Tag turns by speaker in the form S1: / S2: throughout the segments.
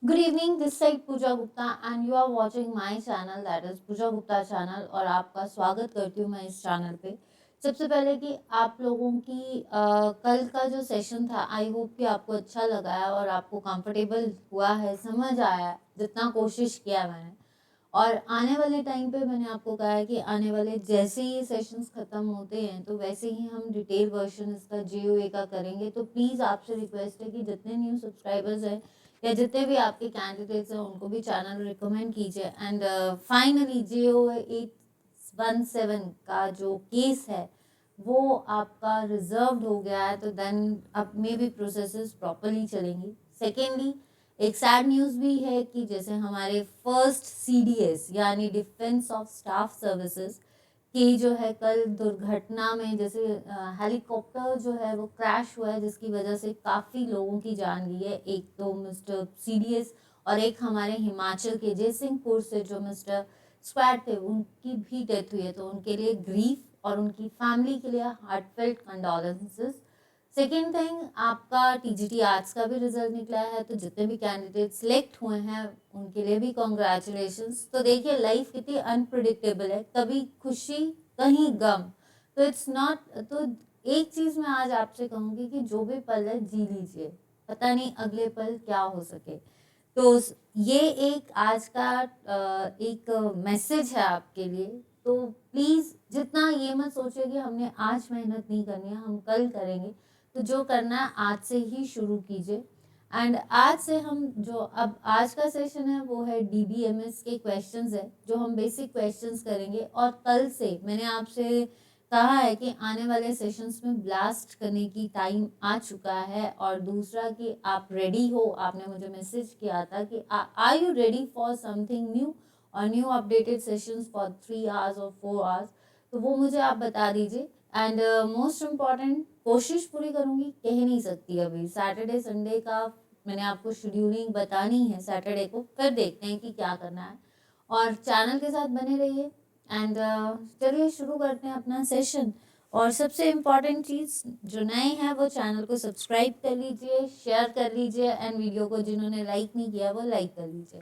S1: Good evening, this side Pooja Gupta and you are watching my channel that is Pooja Gupta channel. और आपका स्वागत करती हूँ मैं इस चैनल पे। सबसे पहले कि आप लोगों की कल का जो सेशन था, आई होप कि आपको अच्छा लगा है और आपको कंफर्टेबल हुआ है, समझ आया है जितना कोशिश किया है मैंने। और आने वाले टाइम पे मैंने आपको कहा है कि आने वाले जैसे ही ये सेशंस ख़त्म होते हैं तो वैसे ही हम डिटेल वर्जन इसका JOA का करेंगे। तो प्लीज़ आपसे रिक्वेस्ट है कि जितने न्यू सब्सक्राइबर्स हैं या जितने भी आपके कैंडिडेट्स हैं उनको भी चैनल रिकमेंड कीजिए। एंड फाइनली JOA 817 का जो केस है वो आपका रिजर्व्ड हो गया है, तो देन अब मे भी प्रोसेसेस प्रॉपरली चलेंगी। सेकेंडली, एक सैड न्यूज़ भी है कि जैसे हमारे फर्स्ट CDS यानी डिफेंस ऑफ स्टाफ सर्विसेज की जो है कल दुर्घटना में, जैसे हेलीकॉप्टर जो है वो क्रैश हुआ है जिसकी वजह से काफ़ी लोगों की जान गई है। एक तो मिस्टर CDS और एक हमारे हिमाचल के जयसिंहपुर से जो मिस्टर स्क्वाड थे उनकी भी डेथ हुई है। तो उनके लिए ग्रीफ और उनकी फैमिली के लिए हार्टफेल्ट कंडोलेंसेस। सेकेंड थिंग, आपका TGT आर्ट्स का भी रिजल्ट निकला है, तो जितने भी कैंडिडेट सिलेक्ट हुए हैं उनके लिए भी कॉन्ग्रेचुलेशंस। तो देखिए लाइफ कितनी अनप्रिडिक्टेबल है, कभी खुशी कहीं गम। तो इट्स नॉट, तो एक चीज़ मैं आज आपसे कहूँगी कि जो भी पल है जी लीजिए, पता नहीं अगले पल क्या हो सके। तो ये एक आज का एक मैसेज है आपके लिए। तो प्लीज़ जितना ये मत सोचिए कि हमने आज मेहनत नहीं करनी है, हम कल करेंगे। तो जो करना है आज से ही शुरू कीजिए। एंड आज से हम जो अब आज का सेशन है वो है DBMS के क्वेश्चंस है जो हम बेसिक क्वेश्चंस करेंगे। और कल से मैंने आपसे कहा है कि आने वाले सेशंस में ब्लास्ट करने की टाइम आ चुका है। और दूसरा कि आप रेडी हो, आपने मुझे मैसेज किया था कि are you ready for something new और new updated sessions for 3 hours और 4 आवर्स। तो वो मुझे आप बता दीजिए। एंड मोस्ट इम्पॉर्टेंट, कोशिश पूरी करूँगी, कह नहीं सकती अभी। सैटरडे संडे का मैंने आपको शेड्यूलिंग बतानी है सैटरडे को, फिर देखते हैं कि क्या करना है। और चैनल के साथ बने रहिए। एंड चलिए शुरू करते हैं अपना सेशन। और सबसे इम्पॉर्टेंट चीज़, जो नए हैं वो चैनल को सब्सक्राइब कर लीजिए, शेयर कर लीजिए एंड वीडियो को जिन्होंने लाइक नहीं किया वो लाइक कर लीजिए।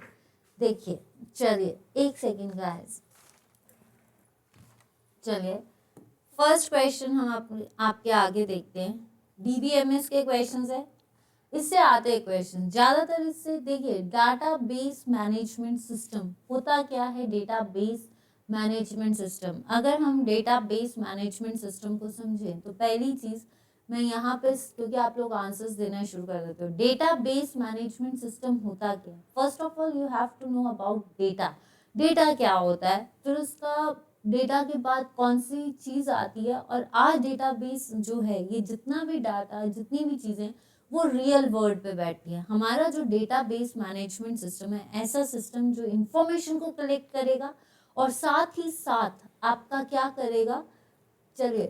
S1: देखिए, चलिए एक सेकेंड गाइस। चलिए फर्स्ट क्वेश्चन हम आपके आगे देखते हैं। DBMS के क्वेश्चंस है, इससे आते हैं क्वेश्चन ज़्यादातर। इससे देखिए, डाटाबेस मैनेजमेंट सिस्टम होता क्या है। डेटाबेस मैनेजमेंट सिस्टम, अगर हम डेटाबेस मैनेजमेंट सिस्टम को समझें तो पहली चीज़ मैं यहाँ पे, क्योंकि आप लोग आंसर्स देना शुरू कर देते हो, डेटाबेस मैनेजमेंट सिस्टम होता क्या है। First of all you have to know about data. Data क्या होता है, फिर उसका डेटा के बाद कौन सी चीज़ आती है। और आज डेटाबेस जो है, ये जितना भी डाटा, जितनी भी चीज़ें, वो रियल वर्ल्ड पे बैठती है। हमारा जो डेटाबेस मैनेजमेंट सिस्टम है, ऐसा सिस्टम जो इंफॉर्मेशन को कलेक्ट करेगा और साथ ही साथ आपका क्या करेगा, चलिए,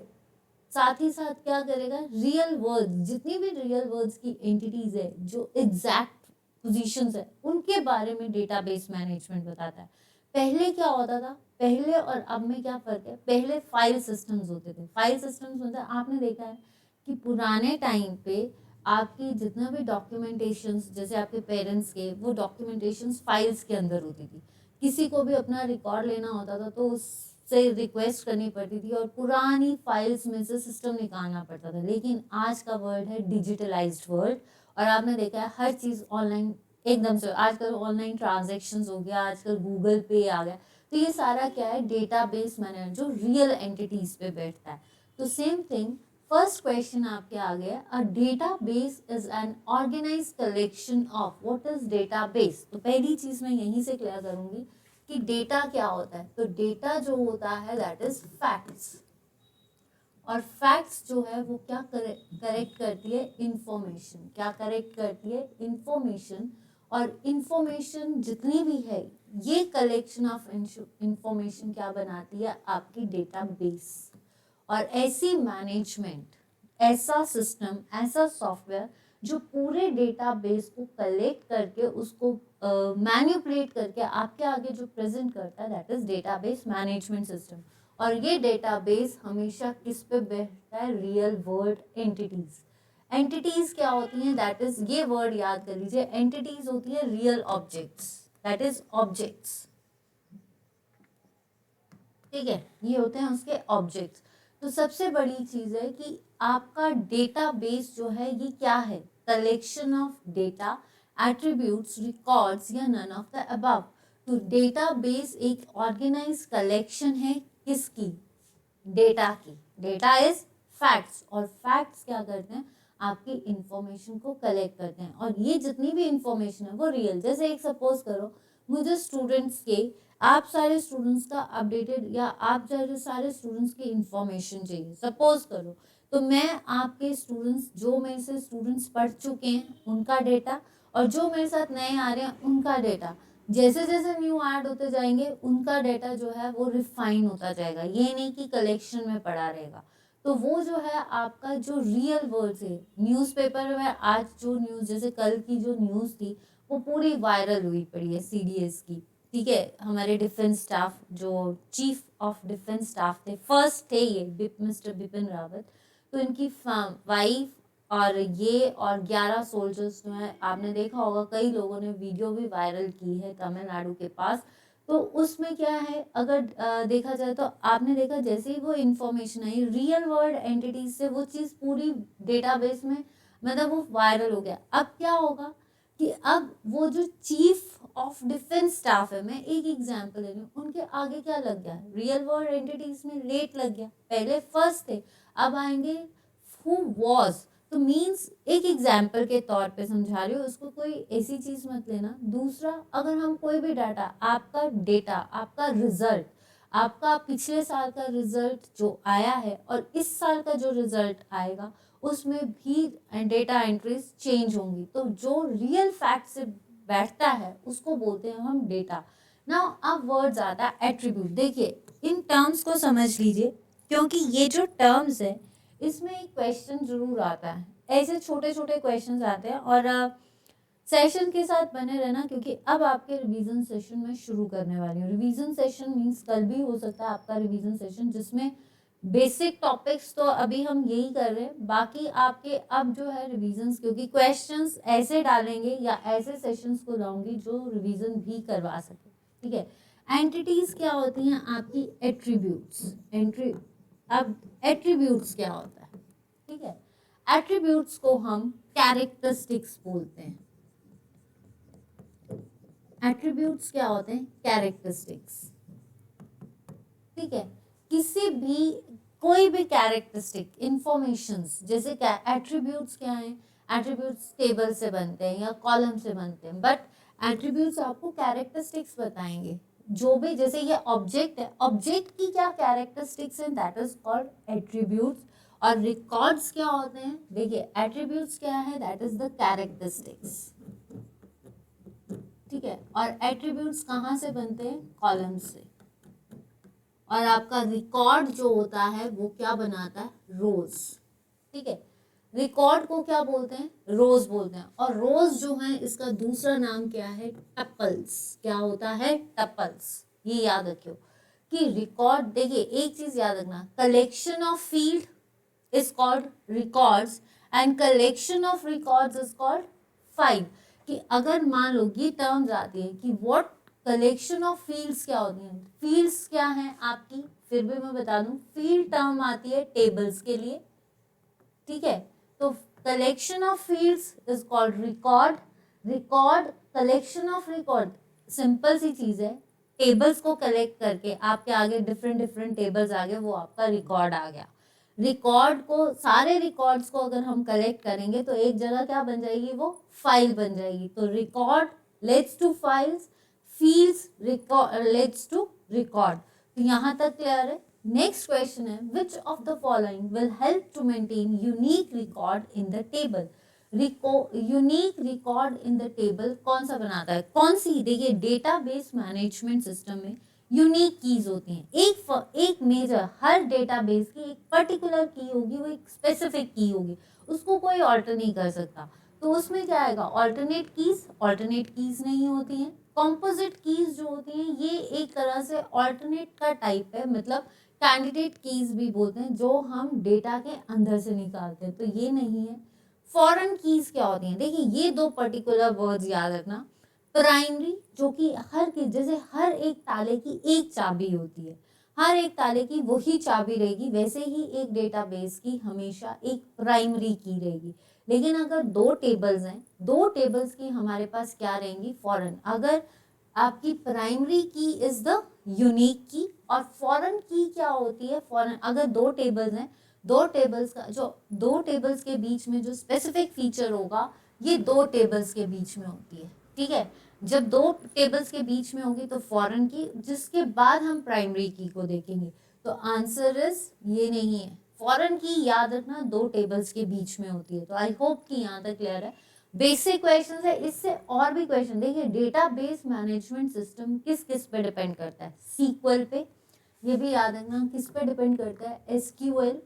S1: साथ ही साथ क्या करेगा, रियल वर्ल्ड, जितनी भी रियल वर्ल्ड्स की एंटिटीज है, जो एग्जैक्ट पोजीशंस है, उनके बारे में डेटाबेस मैनेजमेंट बताता है। पहले क्या होता था, पहले और अब में क्या फर्क है। पहले फाइल सिस्टम्स होते थे। फाइल सिस्टम्स होता है, आपने देखा है कि पुराने टाइम पे आपकी जितना भी डॉक्यूमेंटेशंस, जैसे आपके पेरेंट्स के, वो डॉक्यूमेंटेशंस फाइल्स के अंदर होती थी। किसी को भी अपना रिकॉर्ड लेना होता था तो उससे रिक्वेस्ट करनी पड़ती थी और पुरानी फाइल्स में से सिस्टम निकालना पड़ता था। लेकिन आज का वर्ल्ड है डिजिटलाइज्ड वर्ल्ड, और आपने देखा है हर चीज़ ऑनलाइन एकदम से। आजकल ऑनलाइन ट्रांजेक्शन्स हो गया, आजकल गूगल पे आ गया। तो ये सारा क्या है, डेटाबेस मैनेजर जो रियल एंटिटीज पे बैठता है। तो सेम थिंग, फर्स्ट क्वेश्चन आपके आ गया, a database is an organised collection of. What is database, तो पहली चीज मैं यहीं से क्लियर करूंगी कि डेटा क्या होता है। तो डेटा जो होता है दैट इज फैक्ट्स। और फैक्ट्स जो है वो क्या करेक्ट करती है, इंफॉर्मेशन। क्या करेक्ट करती है, इंफॉर्मेशन। और इंफॉर्मेशन जितनी भी है, ये कलेक्शन ऑफ इंफॉर्मेशन क्या बनाती है, आपकी डेटाबेस। और ऐसी मैनेजमेंट, ऐसा सिस्टम, ऐसा सॉफ्टवेयर जो पूरे डेटाबेस को कलेक्ट करके उसको मैन्युपुलेट करके आपके आगे जो प्रेजेंट करता है, that is database management system. और ये डेटाबेस हमेशा किस पे बैठता है, रियल वर्ल्ड एंटिटीज। एंटिटीज क्या होती हैं, दैट इज, ये वर्ड याद कर लीजिए, एंटिटीज होती है real objects, that is objects, ठीक है, ये होते हैं उसके ऑब्जेक्ट्स। तो सबसे बड़ी चीज है कि आपका डेटाबेस जो है ये क्या है, collection of data, attributes, records या नन ऑफ द अबव। तो डेटाबेस एक ऑर्गेनाइज कलेक्शन है किसकी, डेटा की। डेटा इज फैक्ट्स, और फैक्ट्स क्या करते हैं, आपकी इंफॉर्मेशन को कलेक्ट करते हैं, और ये जितनी भी इंफॉर्मेशन है वो रियल। जैसे एक सपोज करो, मुझे स्टूडेंट्स के, आप सारे स्टूडेंट्स का अपडेटेड या आप सारे स्टूडेंट्स की इंफॉर्मेशन चाहिए सपोज करो, तो मैं आपके स्टूडेंट्स, जो मेरे से स्टूडेंट्स पढ़ चुके हैं उनका डेटा, और जो मेरे साथ नए आ रहे हैं उनका डेटा, जैसे जैसे न्यू ऐड होते जाएंगे उनका डेटा जो है वो रिफाइन होता जाएगा, ये नहीं कि कलेक्शन में पड़ा रहेगा। तो वो जो है आपका जो रियल वर्ल्ड है, न्यूज़पेपर में आज जो न्यूज़, जैसे कल की जो न्यूज़ थी वो पूरी वायरल हुई पड़ी है सीडीएस की, ठीक है, हमारे डिफेंस स्टाफ जो चीफ ऑफ डिफेंस स्टाफ थे, फर्स्ट थे ये मिस्टर बिपिन रावत, तो इनकी वाइफ और ये और 11 सोल्जर्स जो हैं, आपने देखा होगा कई लोगों ने वीडियो भी वायरल की है तमिलनाडु के पास। तो उसमें क्या है, अगर देखा जाए तो आपने देखा जैसे ही वो information I real world entities से, वो चीज़ पूरी डेटाबेस में मतलब वो वायरल हो गया। अब क्या होगा कि अब वो जो चीफ ऑफ डिफेंस स्टाफ है, मैं एक एग्जांपल ले रही हूँ, उनके आगे क्या लग गया, रियल वर्ल्ड एंटिटीज में लेट लग गया, पहले फर्स्ट थे, अब आएंगे हु वॉज। तो मीन्स एक एग्जाम्पल के तौर पे समझा रही हूँ, उसको कोई ऐसी चीज मत लेना। दूसरा, अगर हम कोई भी डाटा, आपका डेटा, आपका रिजल्ट, आपका पिछले साल का रिजल्ट जो आया है और इस साल का जो रिजल्ट आएगा उसमें भी डेटा एंट्रीज चेंज होंगी, तो जो रियल फैक्ट से बैठता है उसको बोलते हैं हम डेटा। नाउ अब वर्ड्स आता है एट्रीब्यूट। देखिए इन टर्म्स को समझ लीजिए, क्योंकि ये जो टर्म्स है इसमें एक क्वेश्चन जरूर आता है, ऐसे छोटे छोटे क्वेश्चंस आते हैं, और सेशन के साथ बने रहना, क्योंकि अब आपके रिवीजन सेशन में शुरू करने वाली हूँ। रिवीजन सेशन मीन्स कल भी हो सकता है आपका रिवीजन सेशन, जिसमें बेसिक टॉपिक्स तो अभी हम यही कर रहे हैं, बाकी आपके अब जो है रिवीजन्स, क्योंकि क्वेश्चंस ऐसे डालेंगे या ऐसे सेशंस को लाऊंगी जो रिवीजन भी करवा सके, ठीक है। एंटिटीज क्या होती हैं आपकी, एट्रीब्यूट्स। अब एट्रीब्यूट्स क्या होता है, ठीक है, एट्रीब्यूट्स को हम कैरेक्टरिस्टिक्स बोलते हैं। एट्रीब्यूट्स क्या होते हैं, कैरेक्टरिस्टिक्स, ठीक है, किसी भी कोई भी कैरेक्टरिस्टिक इंफॉर्मेशंस, जैसे क्या एट्रीब्यूट्स क्या हैं, एट्रीब्यूट्स टेबल से बनते हैं या कॉलम से बनते हैं, बट एट्रीब्यूट्स आपको कैरेक्टरिस्टिक्स बताएंगे। जो भी, जैसे ये ऑब्जेक्ट है, ऑब्जेक्ट की क्या कैरेक्टरिस्टिक्स हैं, दैट इज कॉल्ड एट्रीब्यूट्स। और रिकॉर्ड्स क्या होते हैं, देखिए एट्रीब्यूट्स क्या है, दैट इज द कैरेक्टरिस्टिक्स, ठीक है, और एट्रीब्यूट्स कहाँ से बनते हैं, कॉलम से। और आपका रिकॉर्ड जो होता है वो क्या बनाता है, रोज, ठीक है, रिकॉर्ड को क्या बोलते हैं, रोज बोलते हैं। और रोज जो है इसका दूसरा नाम क्या है, टपल्स। क्या होता है, टपल्स, ये याद रखियो कि रिकॉर्ड, देखिए एक चीज याद रखना, collection of field is called records and collection of records is called file। कि अगर मान लो ये टर्म्स आती है कि what collection of fields क्या होती हैं, fields क्या हैं आपकी, फिर भी मैं बता दूं, field टर्म आती है टेबल्स के लिए, ठीक है। तो collection of fields is called record, record collection of record, simple सी चीज है, टेबल्स को कलेक्ट करके आपके आगे डिफरेंट डिफरेंट टेबल्स आ गए, वो आपका रिकॉर्ड आ गया। रिकॉर्ड को, सारे रिकॉर्ड्स को अगर हम कलेक्ट करेंगे तो एक जगह क्या बन जाएगी, वो फाइल बन जाएगी। तो record leads to files, fields leads to record. तो यहाँ तक क्लियर है। नेक्स्ट क्वेश्चन है, which of the following will help to maintain unique record in the table. Unique record in the table कौन सा बनाता है, कौन सी, देखिए डेटाबेस मैनेजमेंट सिस्टम में यूनिक कीज होती हैं। एक मेजर, हर डेटाबेस की एक पर्टिकुलर की होगी, वो एक स्पेसिफिक की होगी, उसको कोई ऑल्टर नहीं कर सकता। तो उसमें क्या आएगा, ऑल्टरनेट कीज नहीं होती हैं। कॉम्पोजिट कीज जो होती हैं ये एक तरह से ऑल्टरनेट का टाइप है, मतलब कैंडिडेट कीज भी बोलते हैं, जो हम डेटा के अंदर से निकालते हैं, तो ये नहीं है। फॉरेन कीज क्या होती हैं? देखिए ये दो पर्टिकुलर वर्ड्स याद रखना। प्राइमरी जो कि हर की जैसे हर एक ताले की एक चाबी होती है, हर एक ताले की वही चाबी रहेगी, वैसे ही एक डेटाबेस की हमेशा एक प्राइमरी की रहेगी। लेकिन अगर दो टेबल्स हैं, दो टेबल्स की हमारे पास क्या रहेंगी? फॉरेन। अगर आपकी प्राइमरी की इज द यूनिक की और फॉरेन की क्या होती है? फॉरेन अगर दो टेबल्स हैं, दो टेबल्स का जो दो टेबल्स के बीच में जो स्पेसिफिक फीचर होगा ये दो टेबल्स के बीच में होती है, ठीक है। जब दो टेबल्स के बीच में होगी तो फॉरेन की, जिसके बाद हम प्राइमरी की को देखेंगे। तो आंसर इज ये नहीं है। फॉरेन की याद रखना दो टेबल्स के बीच में होती है। तो आई होप कि यहाँ तक क्लियर है। बेसिक क्वेश्चन है, इससे और भी क्वेश्चन देखिए। डेटाबेस मैनेजमेंट सिस्टम किस किस पे डिपेंड करता है? सीक्वल पे, ये भी याद रखना। किस पे डिपेंड करता है? एसक्यूएल,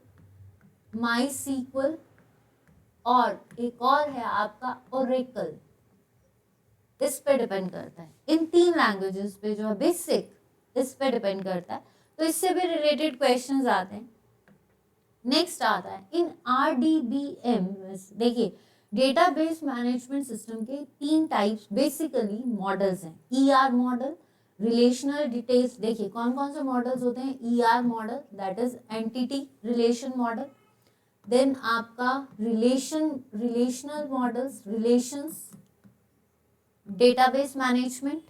S1: माई सीक्वल, और एक और है आपका ओरेकल, इस पे डिपेंड करता है। इन तीन लैंग्वेजेस पे जो है बेसिक, इस पे डिपेंड करता है। तो इससे भी रिलेटेड क्वेश्चंस आते हैं। नेक्स्ट आता है इन आरडीबीएम। देखिए डेटाबेस मैनेजमेंट सिस्टम के तीन टाइप्स बेसिकली मॉडल्स हैं। ER model, relational details. देखिए कौन कौन से मॉडल्स होते हैं? ER model that is entity relation model, then आपका relational models, relations, database management,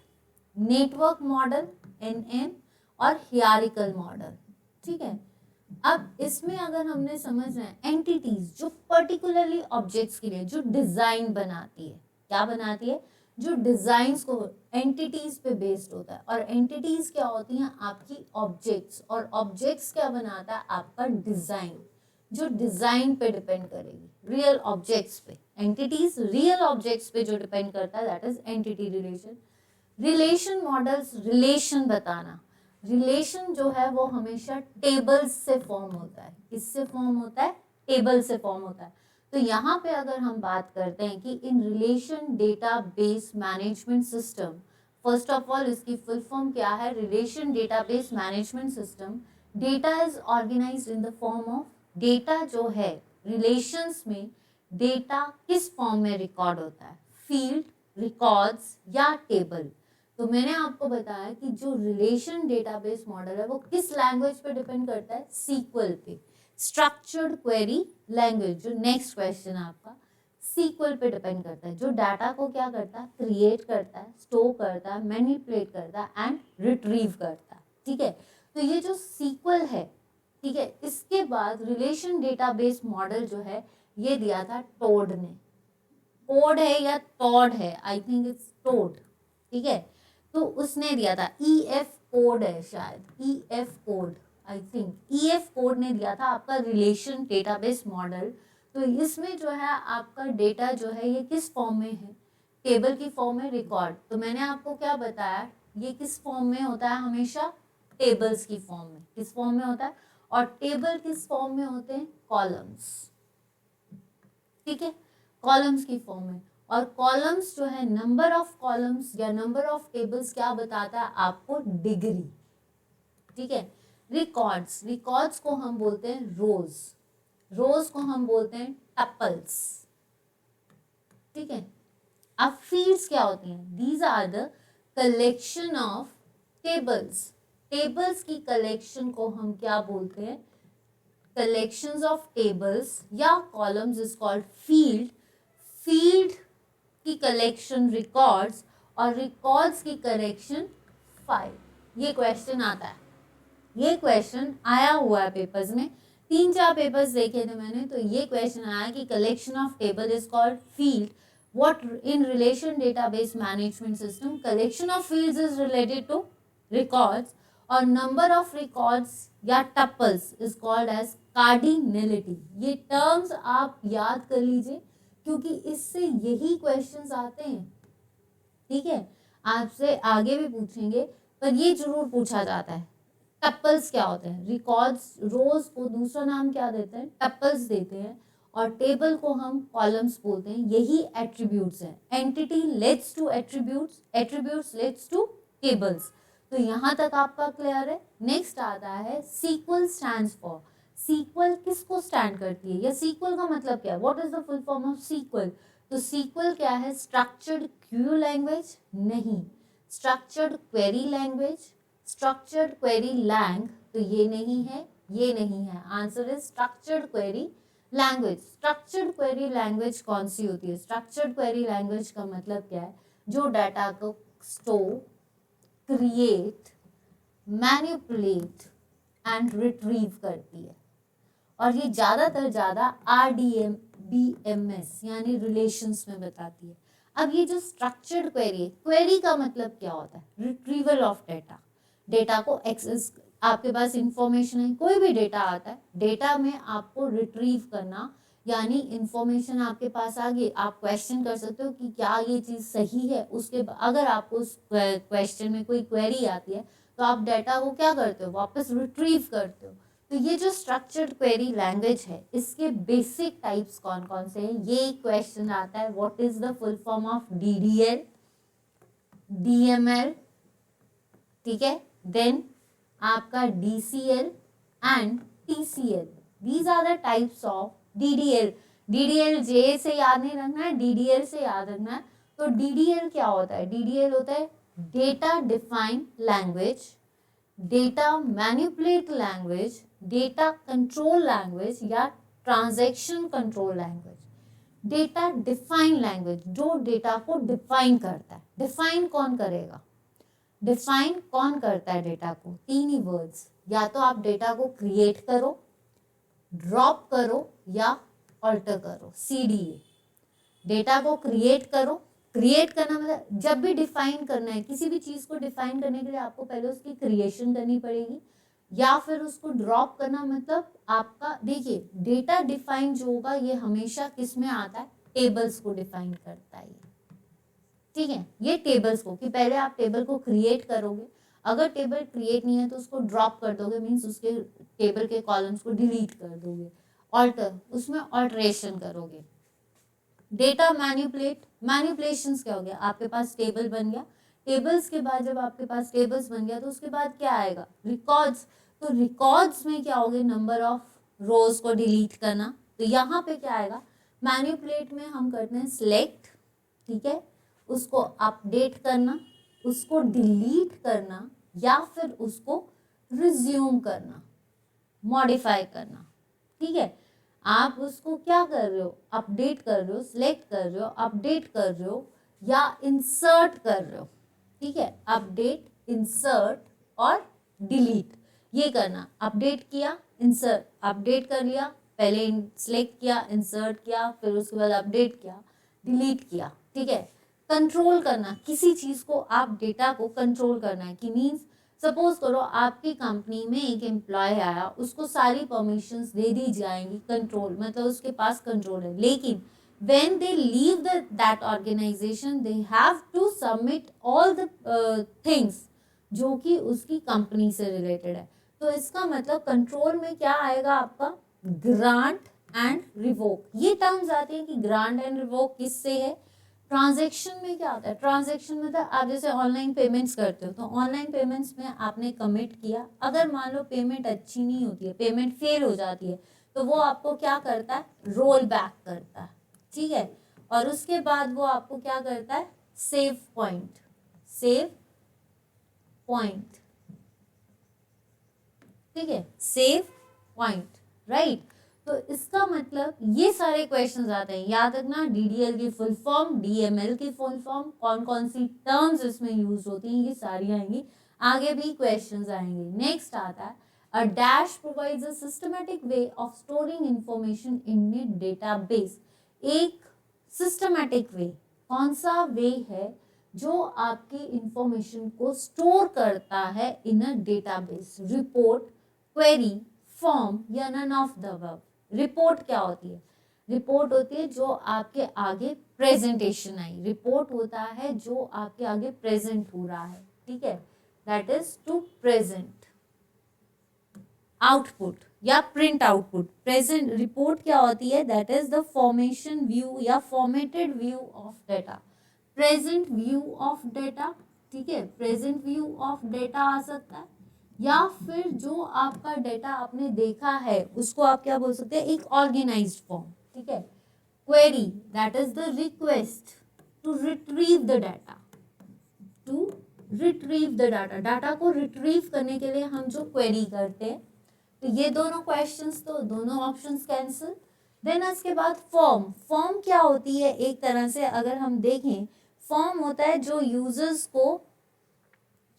S1: network model NM, और हियरार्किकल मॉडल, ठीक है। अब इसमें अगर हमने समझना है एंटिटीज जो पर्टिकुलरली ऑब्जेक्ट्स के लिए जो डिजाइन बनाती है, क्या बनाती है? जो डिजाइन्स को एंटिटीज पे बेस्ड होता है। और एंटिटीज क्या होती हैं? आपकी ऑब्जेक्ट्स, और ऑब्जेक्ट्स क्या बनाता है? आपका डिजाइन, जो डिजाइन पे डिपेंड करेगी, रियल ऑब्जेक्ट्स पे। एंटिटीज रियल ऑब्जेक्ट्स पे जो डिपेंड करता है that is entity relation. Relation models, relation बताना। रिलेशन जो है वो हमेशा टेबल्स से फॉर्म होता है। किससे फॉर्म होता है? टेबल से फॉर्म होता है। तो यहाँ पे अगर हम बात करते हैं कि in relation database management system, first of all इसकी फुल फॉर्म क्या है? Relation database management system. Data is organised in the form of, data जो है रिलेशंस में, डेटा किस फॉर्म में रिकॉर्ड होता है? फील्ड, रिकॉर्ड्स, या टेबल। तो मैंने आपको बताया कि जो रिलेशन डेटाबेस मॉडल है वो किस लैंग्वेज पे डिपेंड करता है? सीक्वल पे, स्ट्रक्चर्ड क्वेरी लैंग्वेज। जो नेक्स्ट क्वेश्चन है आपका, सीक्वल पे डिपेंड करता है। जो डाटा को क्या करता है? क्रिएट करता है, स्टोर करता है, मैनिपुलेट करता है एंड रिट्रीव करता है, ठीक है। तो ये जो सीक्वल है, ठीक है, इसके बाद रिलेशन डेटाबेस मॉडल जो है ये दिया था टोड ने। कोड है या टॉड है, आई थिंक इट्स टोड, ठीक है। तो उसने दिया था ईएफ कोड है शायद, EF code, I think EF code ने दिया था आपका रिलेशन डेटाबेस मॉडल। तो इसमें जो है आपका डेटा जो है ये किस फॉर्म में है? टेबल की फॉर्म में, रिकॉर्ड। तो मैंने आपको क्या बताया, ये किस फॉर्म में होता है? हमेशा टेबल्स की फॉर्म में। किस फॉर्म में होता है? और टेबल किस फॉर्म में होते हैं? कॉलम्स, ठीक है, कॉलम्स की फॉर्म में। और कॉलम्स जो है, नंबर ऑफ कॉलम्स या नंबर ऑफ टेबल्स क्या बताता है आपको? डिग्री, ठीक है। रिकॉर्ड्स, रिकॉर्ड्स को हम बोलते हैं रोज, रोज को हम बोलते हैं टपल्स, ठीक है। अब फील्ड्स क्या होती हैं? These are the collection of tables, tables की कलेक्शन को हम क्या बोलते हैं? collections of tables या columns is called field, field की collection records, और records की collection file। ये क्वेश्चन आता है, ये क्वेश्चन आया हुआ है पेपर्स में, 3-4 पेपर्स देखे थे मैंने। तो ये क्वेश्चन आया कि collection of table is called field, what in relation database management system collection of fields is related to records, और number of records या tuples is called as cardinality। ये टर्म्स आप याद कर लीजिए क्योंकि इससे यही क्वेश्चंस आते हैं, ठीक है। आपसे आगे भी पूछेंगे पर ये जरूर पूछा जाता है। टपल्स क्या होते हैं? रिकॉर्ड्स, रोज को दूसरा नाम क्या देते हैं? टपल्स देते हैं, और टेबल को हम कॉलम्स बोलते हैं। यही एट्रीब्यूट्स हैं। Entity leads to attributes, attributes leads to tables. तो यहाँ तक आपका क्लियर है। नेक्स्ट आता है सीक्वल स्टैंड्स फॉर, सीक्वल किसको स्टैंड करती है, या सीक्वल का मतलब क्या है, what is the full form of sequel? तो सीक्वल क्या है? स्ट्रक्चर्ड क्यू लैंग्वेज नहीं, structured query language, structured query language, तो ये नहीं है, ये नहीं है, answer is structured query language. Structured query language कौन सी होती है? स्ट्रक्चर्ड क्वेरी लैंग्वेज का मतलब क्या है? जो डाटा को store, create, manipulate and retrieve करती है, और ये ज़्यादा RDM BMS यानी रिलेशंस में बताती है। अब ये जो स्ट्रक्चर्ड क्वेरी है, क्वेरी का मतलब क्या होता है? रिट्रीवल ऑफ डेटा, डेटा को एक्सेस, आपके पास इंफॉर्मेशन है, कोई भी डेटा आता है, डेटा में आपको रिट्रीव करना, यानी इंफॉर्मेशन आपके पास आ गई, आप क्वेश्चन कर सकते हो कि क्या ये चीज़ सही है, उसके अगर आपको उस क्वेश्चन में कोई क्वेरी आती है तो आप डेटा को क्या करते हो? वापस रिट्रीव करते हो। तो ये जो स्ट्रक्चर्ड क्वेरी लैंग्वेज है, इसके बेसिक टाइप्स कौन कौन से हैं? ये क्वेश्चन आता है, what is the full form of DDL, DML, ठीक है, देन आपका DCL and TCL, these are the types of DDL। DDL J से याद नहीं रखना है, DDL से याद रखना है। तो DDL क्या होता है? DDL होता है data defined language, data manipulate language, data control language या transaction control language. Data define language, जो डेटा को डिफाइन करता है। डिफाइन कौन करेगा? डिफाइन कौन करता है डेटा को? 3 ही वर्ड्स, या तो आप डेटा को क्रिएट करो, ड्रॉप करो या ऑल्टर करो, CDA। डेटा को क्रिएट करो, क्रिएट करना मतलब जब भी डिफाइन करना है, किसी भी चीज को डिफाइन करने के लिए आपको पहले उसकी क्रिएशन करनी पड़ेगी, या फिर उसको ड्रॉप करना मतलब आपका, देखिए डेटा डिफाइन जो होगा ये हमेशा किस में आता है? टेबल्स को डिफाइन करता है, ठीक है, ये टेबल्स को, कि पहले आप टेबल को क्रिएट करोगे, अगर टेबल क्रिएट नहीं है तो उसको ड्रॉप कर दोगे, मीन्स उसके टेबल के कॉलम्स को डिलीट कर दोगे, ऑल्टर, उसमें ऑल्टरेशन करोगे। डेटा मैनिपुलेट, मैनिपुलेशंस क्या हो गया? आपके पास टेबल बन गया, टेबल्स के बाद जब आपके पास टेबल्स बन गया तो उसके बाद क्या आएगा? रिकॉर्ड्स। तो रिकॉर्ड्स में क्या हो गया? नंबर ऑफ रोज को डिलीट करना। तो यहाँ पे क्या आएगा? मैनिपुलेट में हम करते हैं सिलेक्ट, ठीक है, उसको अपडेट करना, उसको डिलीट करना, या फिर उसको रिज्यूम करना, मॉडिफाई करना, ठीक है। आप उसको क्या कर रहे हो? अपडेट कर रहे हो, सिलेक्ट कर रहे हो, अपडेट कर रहे हो या इंसर्ट कर रहे हो, ठीक है, अपडेट, इंसर्ट और डिलीट, ये करना। अपडेट किया, इंसर्ट, अपडेट कर लिया, पहले सिलेक्ट किया, इंसर्ट किया, फिर उसके बाद अपडेट किया, डिलीट किया, ठीक है। कंट्रोल करना, किसी चीज को आप डेटा को कंट्रोल करना है, कि मीन्स सपोज करो आपकी कंपनी में एक एम्प्लॉय आया, उसको सारी परमिशंस दे दी जाएंगी, कंट्रोल मतलब उसके पास कंट्रोल है, लेकिन when they leave that organization they have to submit all the things जो कि उसकी कंपनी से रिलेटेड है। तो इसका मतलब कंट्रोल में क्या आएगा आपका? ग्रांट एंड रिवोक, ये टर्म्स आते हैं कि ग्रांट एंड रिवोक किससे है। ट्रांजैक्शन में क्या होता है? ट्रांजैक्शन में तो आप जैसे ऑनलाइन पेमेंट्स करते हो, तो ऑनलाइन पेमेंट्स में आपने कमिट किया, अगर मान लो पेमेंट अच्छी नहीं होती है, पेमेंट फेल हो जाती है, तो वो आपको क्या करता है? रोल बैक करता है, ठीक है, और उसके बाद वो आपको क्या करता है? सेव पॉइंट, सेव पॉइंट, ठीक है, सेव पॉइंट, राइट। तो इसका मतलब ये सारे क्वेश्चंस आते हैं, याद रखना। DDL की फुल फॉर्म, DML की फुल फॉर्म, कौन कौन सी टर्म्स इसमें यूज होती हैं, ये सारी आएंगी, आगे भी क्वेश्चंस आएंगे। नेक्स्ट आता है, a dash provides a systematic way of storing information in A database. एक सिस्टमैटिक वे, कौन सा वे है जो आपकी इंफॉर्मेशन को स्टोर करता है in a database? Report, query, form या none of the above. Report क्या होती है? रिपोर्ट होती है जो आपके आगे प्रेजेंटेशन आई, रिपोर्ट होता है जो आपके आगे प्रेजेंट हो रहा है, ठीक है, that is to present. Output या प्रिंट आउटपुट। प्रेजेंट रिपोर्ट क्या होती है? That is the formation view या formatted view of data, present view of data, ठीक है, प्रेजेंट व्यू ऑफ डेटा आ सकता है, या फिर जो आपका डेटा आपने देखा है उसको आप क्या बोल सकते हैं, एक ऑर्गेनाइज्ड फॉर्म, ठीक है। Query that is the request to retrieve the data, to retrieve the data, data को रिट्रीव करने के लिए हम जो क्वेरी करते हैं। तो ये दोनों क्वेश्चंस, तो दोनों ऑप्शंस कैंसिल। देन इसके बाद फॉर्म, फॉर्म क्या होती है एक तरह से अगर हम देखें, फॉर्म होता है जो यूजर्स को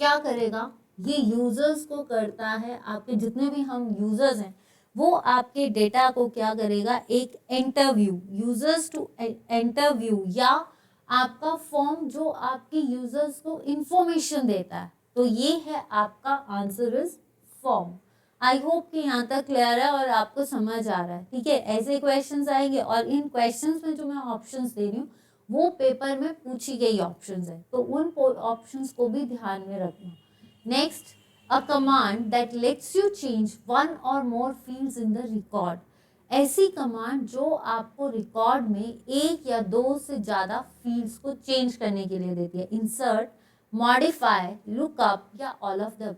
S1: क्या करेगा, ये यूजर्स को करता है, आपके जितने भी हम यूजर्स हैं वो आपके डेटा को क्या करेगा, एक इंटरव्यू, यूजर्स टू इंटरव्यू, या आपका फॉर्म जो आपके यूजर्स को इंफॉर्मेशन देता है। तो ये है आपका answer is form. I hope कि यहाँ तक क्लियर है और आपको समझ आ रहा है, ठीक है। ऐसे क्वेश्चंस आएंगे और इन क्वेश्चंस में जो मैं ऑप्शंस दे रही हूँ वो पेपर में पूछी गई ऑप्शंस है, तो उन ऑप्शंस को भी ध्यान में रखना। Next, a command that let's you change one और मोर फील्ड्स इन द रिकॉर्ड, ऐसी कमांड जो आपको रिकॉर्ड में एक या दो से ज़्यादा फील्ड्स को चेंज करने के लिए देती है। इंसर्ट, मॉडिफाई, लुकअप या ऑल ऑफ द।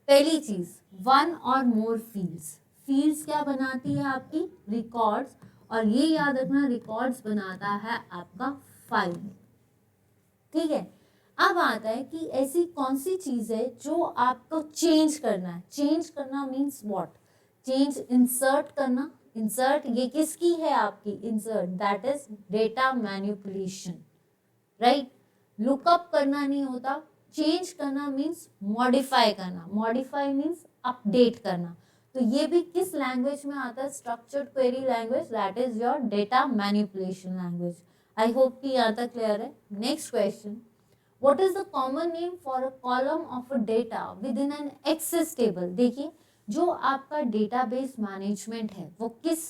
S1: पहली चीज, वन और मोर फील्ड्स, फील्ड्स क्या बनाती है आपकी, रिकॉर्ड्स, और ये याद रखना रिकॉर्ड्स बनाता है आपका फाइल, ठीक है। अब आता है कि ऐसी कौन सी चीज है जो आपको चेंज करना है। चेंज करना मीन्स व्हाट, चेंज, इंसर्ट करना, इंसर्ट ये किसकी है आपकी, insert that is data manipulation, right. Lookup करना नहीं होता, चेंज करना मीन्स मॉडिफाई करना, मॉडिफाई मीन्स अपडेट करना। तो ये भी किस लैंग्वेज में आता है, structured query language, that is your data manipulation language. I hope कि यहाँ तक क्लियर है। Next question, what is the common name for a column of a data within an access table. देखिए, जो आपका डेटाबेस मैनेजमेंट है वो किस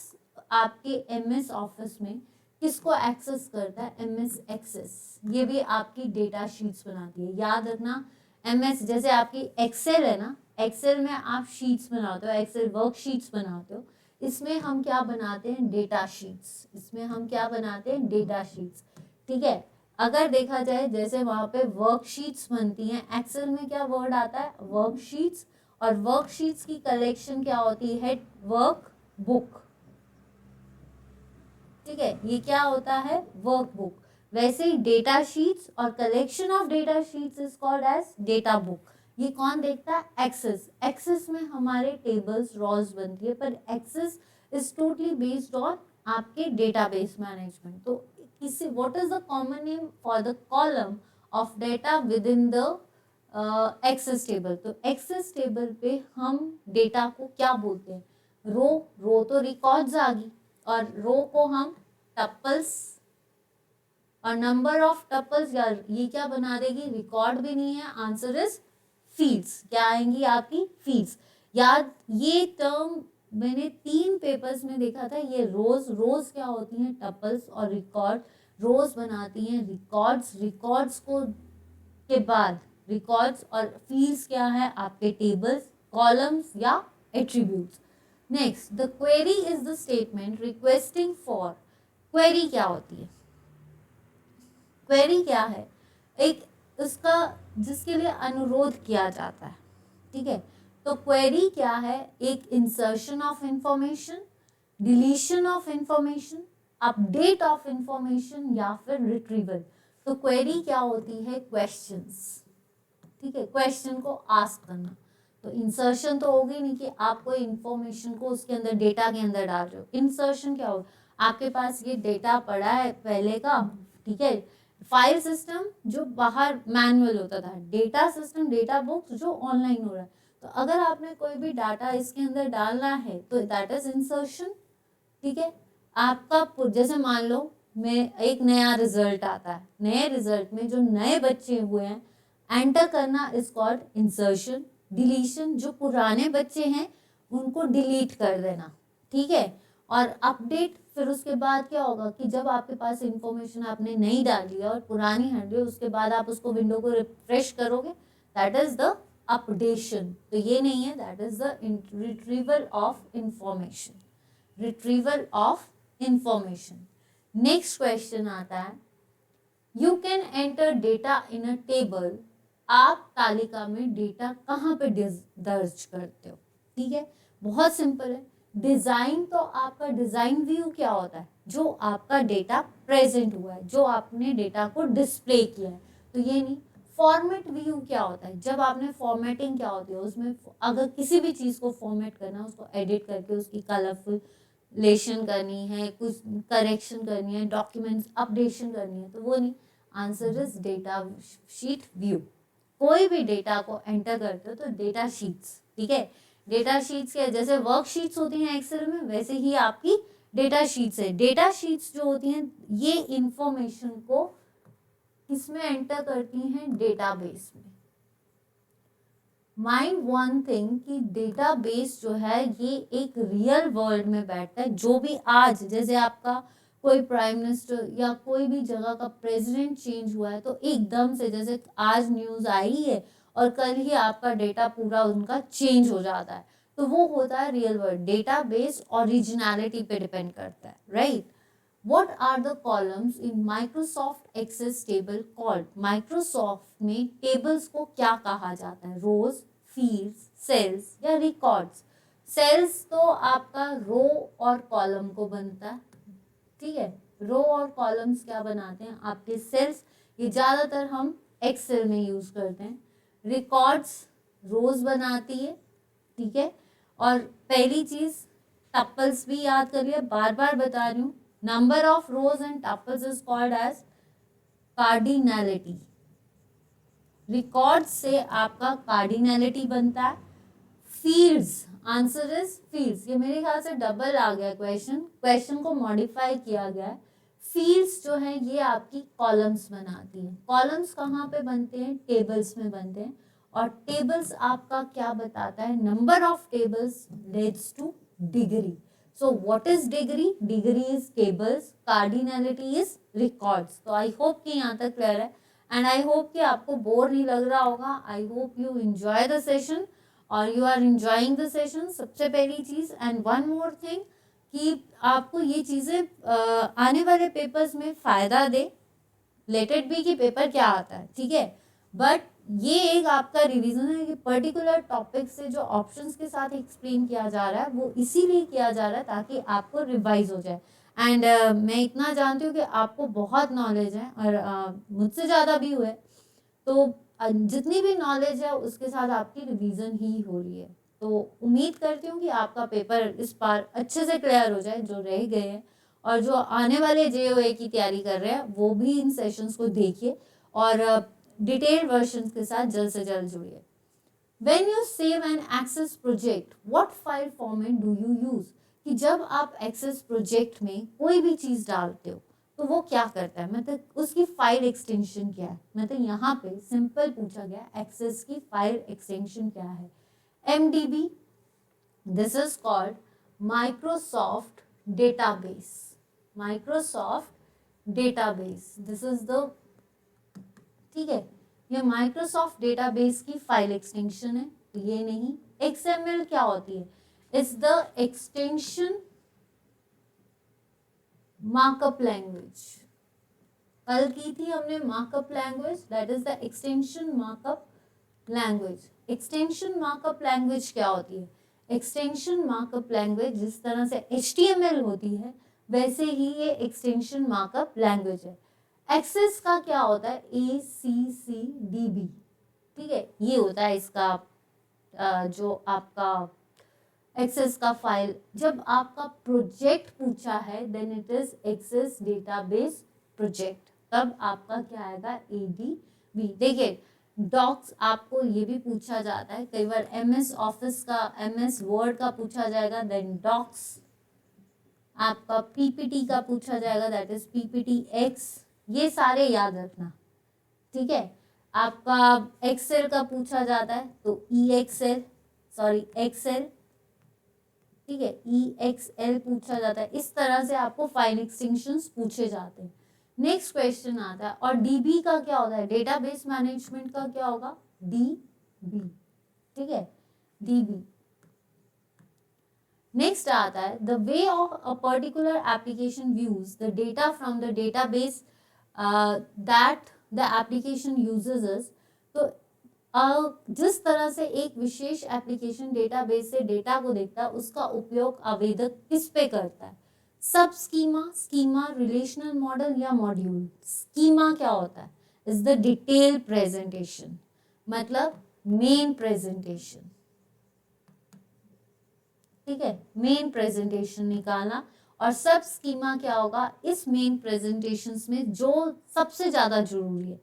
S1: आपके एमएस ऑफिस में किसको एक्सेस करता है, एमएस एक्सेस, ये भी आपकी डेटा शीट्स बनाती है। याद रखना, एमएस जैसे आपकी एक्सेल है ना, एक्सेल में आप शीट्स बनाते हो, एक्सेल वर्कशीट्स बनाते हो, इसमें हम क्या बनाते हैं, डेटा शीट्स, इसमें हम क्या बनाते हैं, डेटा शीट्स, ठीक है। अगर देखा जाए जैसे वहां पे वर्कशीट्स बनती हैं, एक्सेल में क्या वर्ड आता है, वर्कशीट्स, और वर्कशीट्स की कलेक्शन क्या होती है, वर्क बुक, ठीक है। ये क्या होता है, वर्कबुक। वैसे ही डेटा शीट्स और collection of data sheets is called as data book. ये कौन देखता है, एक्सेस, एक्सेस में हमारे टेबल्स रॉज बनती है, पर access is totally based on आपके डेटाबेस मैनेजमेंट। तो किसी, what is the common name for the column of data within the access table. तो एक्सेस टेबल पे हम डेटा को क्या बोलते हैं, रो, रो तो रिकॉर्ड्स आ गई, और रो को हम टपल्स, और नंबर ऑफ टपल्स, या ये क्या बना देगी, रिकॉर्ड भी नहीं है, आंसर इज फील्ड्स, क्या आएंगी आपकी, फील्ड्स। याद, ये टर्म मैंने 3 पेपर्स में देखा था, ये रोज, रोज क्या होती हैं, टपल्स, और रिकॉर्ड, रोज बनाती हैं रिकॉर्ड्स, रिकॉर्ड्स को के बाद रिकॉर्ड्स, और फील्ड्स क्या है आपके टेबल्स, कॉलम्स या attributes. Next, the query is the statement requesting for. Query क्या होती है, क्वेरी क्या है, एक उसका जिसके लिए अनुरोध किया जाता है, ठीक है। तो क्वेरी क्या है, एक insertion of information, deletion of information, update of information, या फिर रिट्रीवल। तो क्वेरी क्या होती है, क्वेश्चंस, ठीक है, क्वेश्चन को आस्क करना। तो इंसर्शन तो होगी नहीं कि आप कोई इंफॉर्मेशन को उसके अंदर, डेटा के अंदर डाल रहे हो। इंसर्शन क्या होगा, आपके पास ये डेटा पड़ा है पहले का, ठीक है, फाइल सिस्टम जो बाहर मैनुअल होता था, डेटा सिस्टम, डेटा बुक्स जो ऑनलाइन हो रहा है। तो अगर आपने कोई भी डाटा इसके अंदर डालना है तो दैट इज इंसर्शन, ठीक है। आपका जैसे मान लो मैं एक नया रिजल्ट आता है, नए रिजल्ट में जो नए बच्चे हुए हैं, एंटर करना इज कॉल्ड इंसर्शन। डिलीशन, जो पुराने बच्चे हैं उनको डिलीट कर देना, ठीक है। और अपडेट, फिर उसके बाद क्या होगा कि जब आपके पास इंफॉर्मेशन आपने नहीं डाली और पुरानी हट गई, उसके बाद आप उसको विंडो को रिफ्रेश करोगे, दैट इज द अपडेशन। तो ये नहीं है, that is the retrieval of information, retrieval of information. Next question आता है, you can enter data in a table आप तालिका में डेटा कहाँ पे दर्ज करते हो। ठीक है, बहुत सिंपल है। डिजाइन तो आपका डिजाइन व्यू क्या होता है, जो आपका डेटा प्रेजेंट हुआ है, जो आपने डेटा को डिस्प्ले किया है, तो ये नहीं। फॉर्मेट व्यू क्या होता है, जब आपने फॉर्मेटिंग क्या होती है, उसमें अगर किसी भी चीज को फॉर्मेट करना, उसको एडिट करके उसकी कलरफुलेशन करनी है, कुछ करेक्शन करनी है, डॉक्यूमेंट्स अपडेशन करनी है, तो वो नहीं। Answer is data sheet view. कोई भी डेटा को एंटर करते हो तो डेटा शीट्स, ठीक है। डेटा शीट्स क्या, जैसे वर्कशीट्स होती हैं एक्सेल में, वैसे ही आपकी डेटा शीट्स है। डेटा शीट्स जो होती हैं ये इंफॉर्मेशन को किसमें एंटर करती हैं, डेटाबेस में। माइंड वन थिंग कि डेटाबेस जो है ये एक रियल वर्ल्ड में बैठता है। जो भी आज, जैसे आपका कोई प्राइम मिनिस्टर या कोई भी जगह का प्रेसिडेंट चेंज हुआ है, तो एकदम से जैसे आज न्यूज आई है और कल ही आपका डेटा पूरा उनका चेंज हो जाता है, तो वो होता है रियल वर्ल्ड। डेटाबेस ओरिजिनलिटी पे डिपेंड करता है, right. What are the columns in Microsoft Access table called? Microsoft में tables को क्या कहा जाता है, rows, fields, cells या records? cells तो आपका रो और कॉलम को बनता है, ठीक है। रो और कॉलम्स क्या बनाते हैं, आपके सेल्स। ये ज्यादातर हम एक्सेल में यूज करते हैं। रिकॉर्ड्स रोज बनाती है, ठीक है। और पहली चीज टपल्स भी याद कर लिया, बार बार बता रही हूँ। Number of rows and tuples is called as cardinality. Records से आपका cardinality बनता है। Fields, answer is fields। ये मेरे ख्याल से डबल आ गया क्वेश्चन को मॉडिफाई किया गया है। Fields जो है ये आपकी कॉलम्स बनाती है। कॉलम्स कहाँ पे बनते हैं, टेबल्स में बनते हैं। और टेबल्स आपका क्या बताता है, number of tables leads to degree. So what is degree? Degree is tables, cardinality is records. तो I hope कि यहाँ तक क्लियर है, and I hope कि आपको बोर नहीं लग रहा होगा। I hope you enjoy the session और you are enjoying the session। सबसे पहली चीज and one more thing कि आपको ये चीजें आने वाले पेपर्स में फायदा दे। लेट इट बी कि पेपर क्या आता है, ठीक है, बट ये एक आपका रिवीजन है कि पर्टिकुलर टॉपिक से जो ऑप्शंस के साथ एक्सप्लेन किया जा रहा है वो इसीलिए किया जा रहा है ताकि आपको रिवाइज हो जाए। एंड मैं इतना जानती हूँ कि आपको बहुत नॉलेज है और मुझसे ज़्यादा भी हुए, तो जितनी भी नॉलेज है उसके साथ आपकी रिवीजन ही हो रही है। तो उम्मीद करती हूँ कि आपका पेपर इस बार अच्छे से क्लियर हो जाए, जो रह गए हैं और जो आने वाले JOA की तैयारी कर रहे हैं वो भी इन सेशंस को देखिए और डिटेल वर्जन के साथ जल्द से जल्द जुड़िए। When you save an Access project, what file format do you use? कि जब आप Access project में कोई भी चीज डालते हो तो वो क्या करता है, मतलब उसकी फाइल एक्सटेंशन क्या है। मतलब यहाँ पे सिंपल पूछा गया Access की फाइल एक्सटेंशन क्या है, MDB। This is called Microsoft database. Microsoft database. This is the, ठीक है, ये माइक्रोसॉफ्ट डेटाबेस की फाइल एक्सटेंशन है, तो ये नहीं। XML क्या होती है, it's the extension markup language. कल की थी हमने markup language, that is the extension markup language. Extension markup language क्या होती है, एक्सटेंशन मार्कअप लैंग्वेज जिस तरह से HTML होती है वैसे ही ये एक्सटेंशन मार्कअप लैंग्वेज है। एक्सेस का क्या होता है, ACCDB, ठीक है, ये होता है इसका जो आपका एक्सेस का फाइल। जब आपका प्रोजेक्ट पूछा है then it is access database project, तब आपका क्या आएगा, ADB। देखिए डॉक्स आपको ये भी पूछा जाता है कई बार, MS ऑफिस का, MS वर्ड का पूछा जाएगा, देन डॉक्स आपका PPT का पूछा जाएगा, दैट इज PPTX। ये सारे याद रखना, ठीक है। आपका एक्सेल का पूछा जाता है तो EXL, सॉरी एक्सेल, ठीक है, EXL पूछा जाता है। इस तरह से आपको फाइल एक्सटेंशंस पूछे जाते हैं। नेक्स्ट क्वेश्चन आता है, और DB का क्या होता है, डेटाबेस मैनेजमेंट का क्या होगा, DB, ठीक है, DB। नेक्स्ट आता है, the way of a particular application views the data from the database that the application uses is, तो जिस तरह से एक विशेष एप्लीकेशन डेटाबेस से डेटा को देखता है, उसका उपयोग आवेदक किस पे करता है? सब स्कीमा, स्कीमा, रिलेशनल मॉडल या मॉड्यूल? स्कीमा क्या होता है? इज द डिटेल प्रेजेंटेशन, मतलब मेन प्रेजेंटेशन, ठीक है, मेन प्रेजेंटेशन निकालना। और सब स्कीमा क्या होगा? इस मेन प्रेजेंटेशंस में जो सबसे ज्यादा जरूरी है।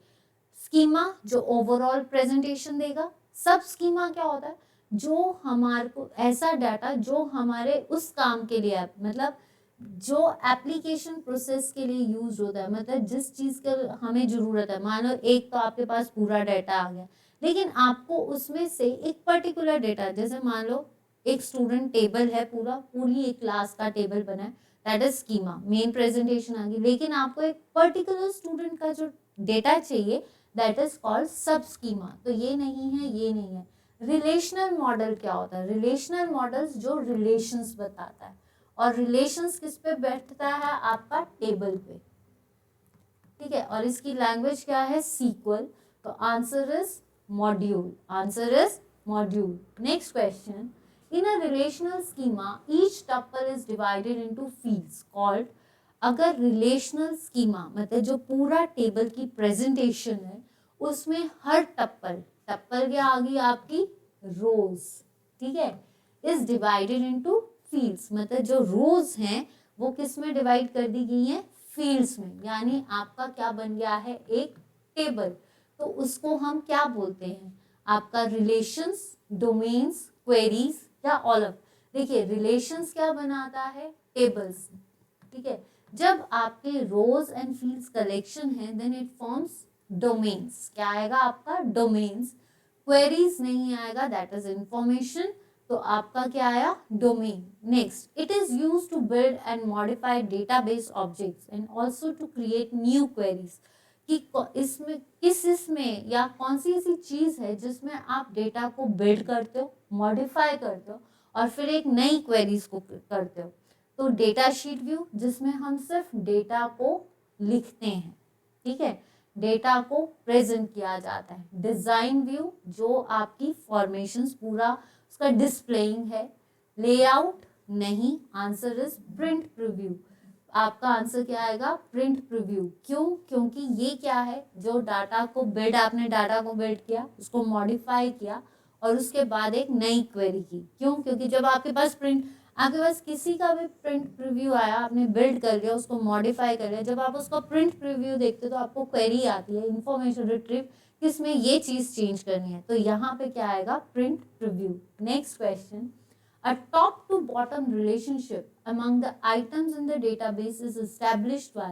S1: स्कीमा जो ओवरऑल प्रेजेंटेशन देगा। सब स्कीमा क्या होता है? जो हमारे को ऐसा डाटा जो हमारे उस काम के लिए, मतलब जो एप्लीकेशन प्रोसेस के लिए यूज होता है, मतलब जिस चीज का हमें जरूरत है। मान लो एक तो आपके पास पूरा डाटा आ गया, लेकिन आपको उसमें से एक पर्टिकुलर डाटा, जैसे मान लो एक स्टूडेंट टेबल है, पूरी एक क्लास का टेबल बना है, that is schema, main presentation आ गई। लेकिन आपको एक पर्टिकुलर स्टूडेंट का जो डेटा चाहिए, दैट इज कॉल्ड सब स्कीमा। तो ये नहीं है, ये नहीं है। रिलेशनल मॉडल क्या होता है? रिलेशनल मॉडल्स जो रिलेशंस बताता है, और रिलेशंस किस पे बैठता है? आपका टेबल पे, ठीक है। और इसकी लैंग्वेज क्या है? सीक्वल। तो answer is module, answer is module. Next question, in a relational schema each tuple is divided into fields called. अगर रिलेशनल स्कीमा मतलब जो पूरा टेबल की प्रेजेंटेशन है, उसमें हर टप्पल, टप्पल क्या आ गई आपकी? रोज, ठीक है, इज डिवाइडेड इनटू फील्ड्स, मतलब जो रोज हैं वो किस में डिवाइड कर दी गई हैं? फील्ड्स में। यानी आपका क्या बन गया है? एक टेबल। तो उसको हम क्या बोलते हैं? आपका रिलेशंस, डोमेन्स, क्वेरीज या ऑल ऑफ। देखिए रिलेशंस क्या बनाता है? टेबल्स, ठीक है। जब आपके रोज एंड फील्ड्स कलेक्शन है, देन इट फॉर्म्स डोमेन्स। क्या आएगा आपका? डोमेन्स। क्वेरीज नहीं आएगा, दैट इज इंफॉर्मेशन। तो आपका क्या आया? Domain. Next, it is used to build and modify database objects and also to create new queries. कि इसमें इसमें या कौन सी ऐसी चीज है जिसमें आप डेटा को बिल्ड करते हो, मॉडिफाई करते हो, और फिर एक नई क्वेरीज को करते हो। तो डेटा शीट व्यू, जिसमें हम सिर्फ डेटा को लिखते हैं, ठीक है, डेटा को प्रेजेंट किया जाता है। डिजाइन व्यू, जो आपकी फॉर्मेशंस पूरा उसका डिस्प्लेइंग है। लेआउट नहीं, आंसर इज प्रिंट प्रीव्यू। आपका आंसर क्या आएगा? Print preview. क्यों? क्योंकि ये क्या है? जो डाटा को बिल्ड, आपने डाटा को बिल्ड किया, उसको मॉडिफाई किया, और उसके बाद एक नई क्वेरी की। क्यों? क्योंकि जब आपके पास किसी का भी प्रिंट प्रीव्यू आया, आपने बिल्ड कर लिया, उसको मॉडिफाई कर लिया, जब आप उसका प्रिंट प्रीव्यू देखते हो तो आपको क्वेरी आती है, इंफॉर्मेशन रिट्रीव, किसमें ये चीज चेंज करनी है। तो यहाँ पे क्या आएगा? Print preview. Next question, a top to bottom relationship among the items in the database is established by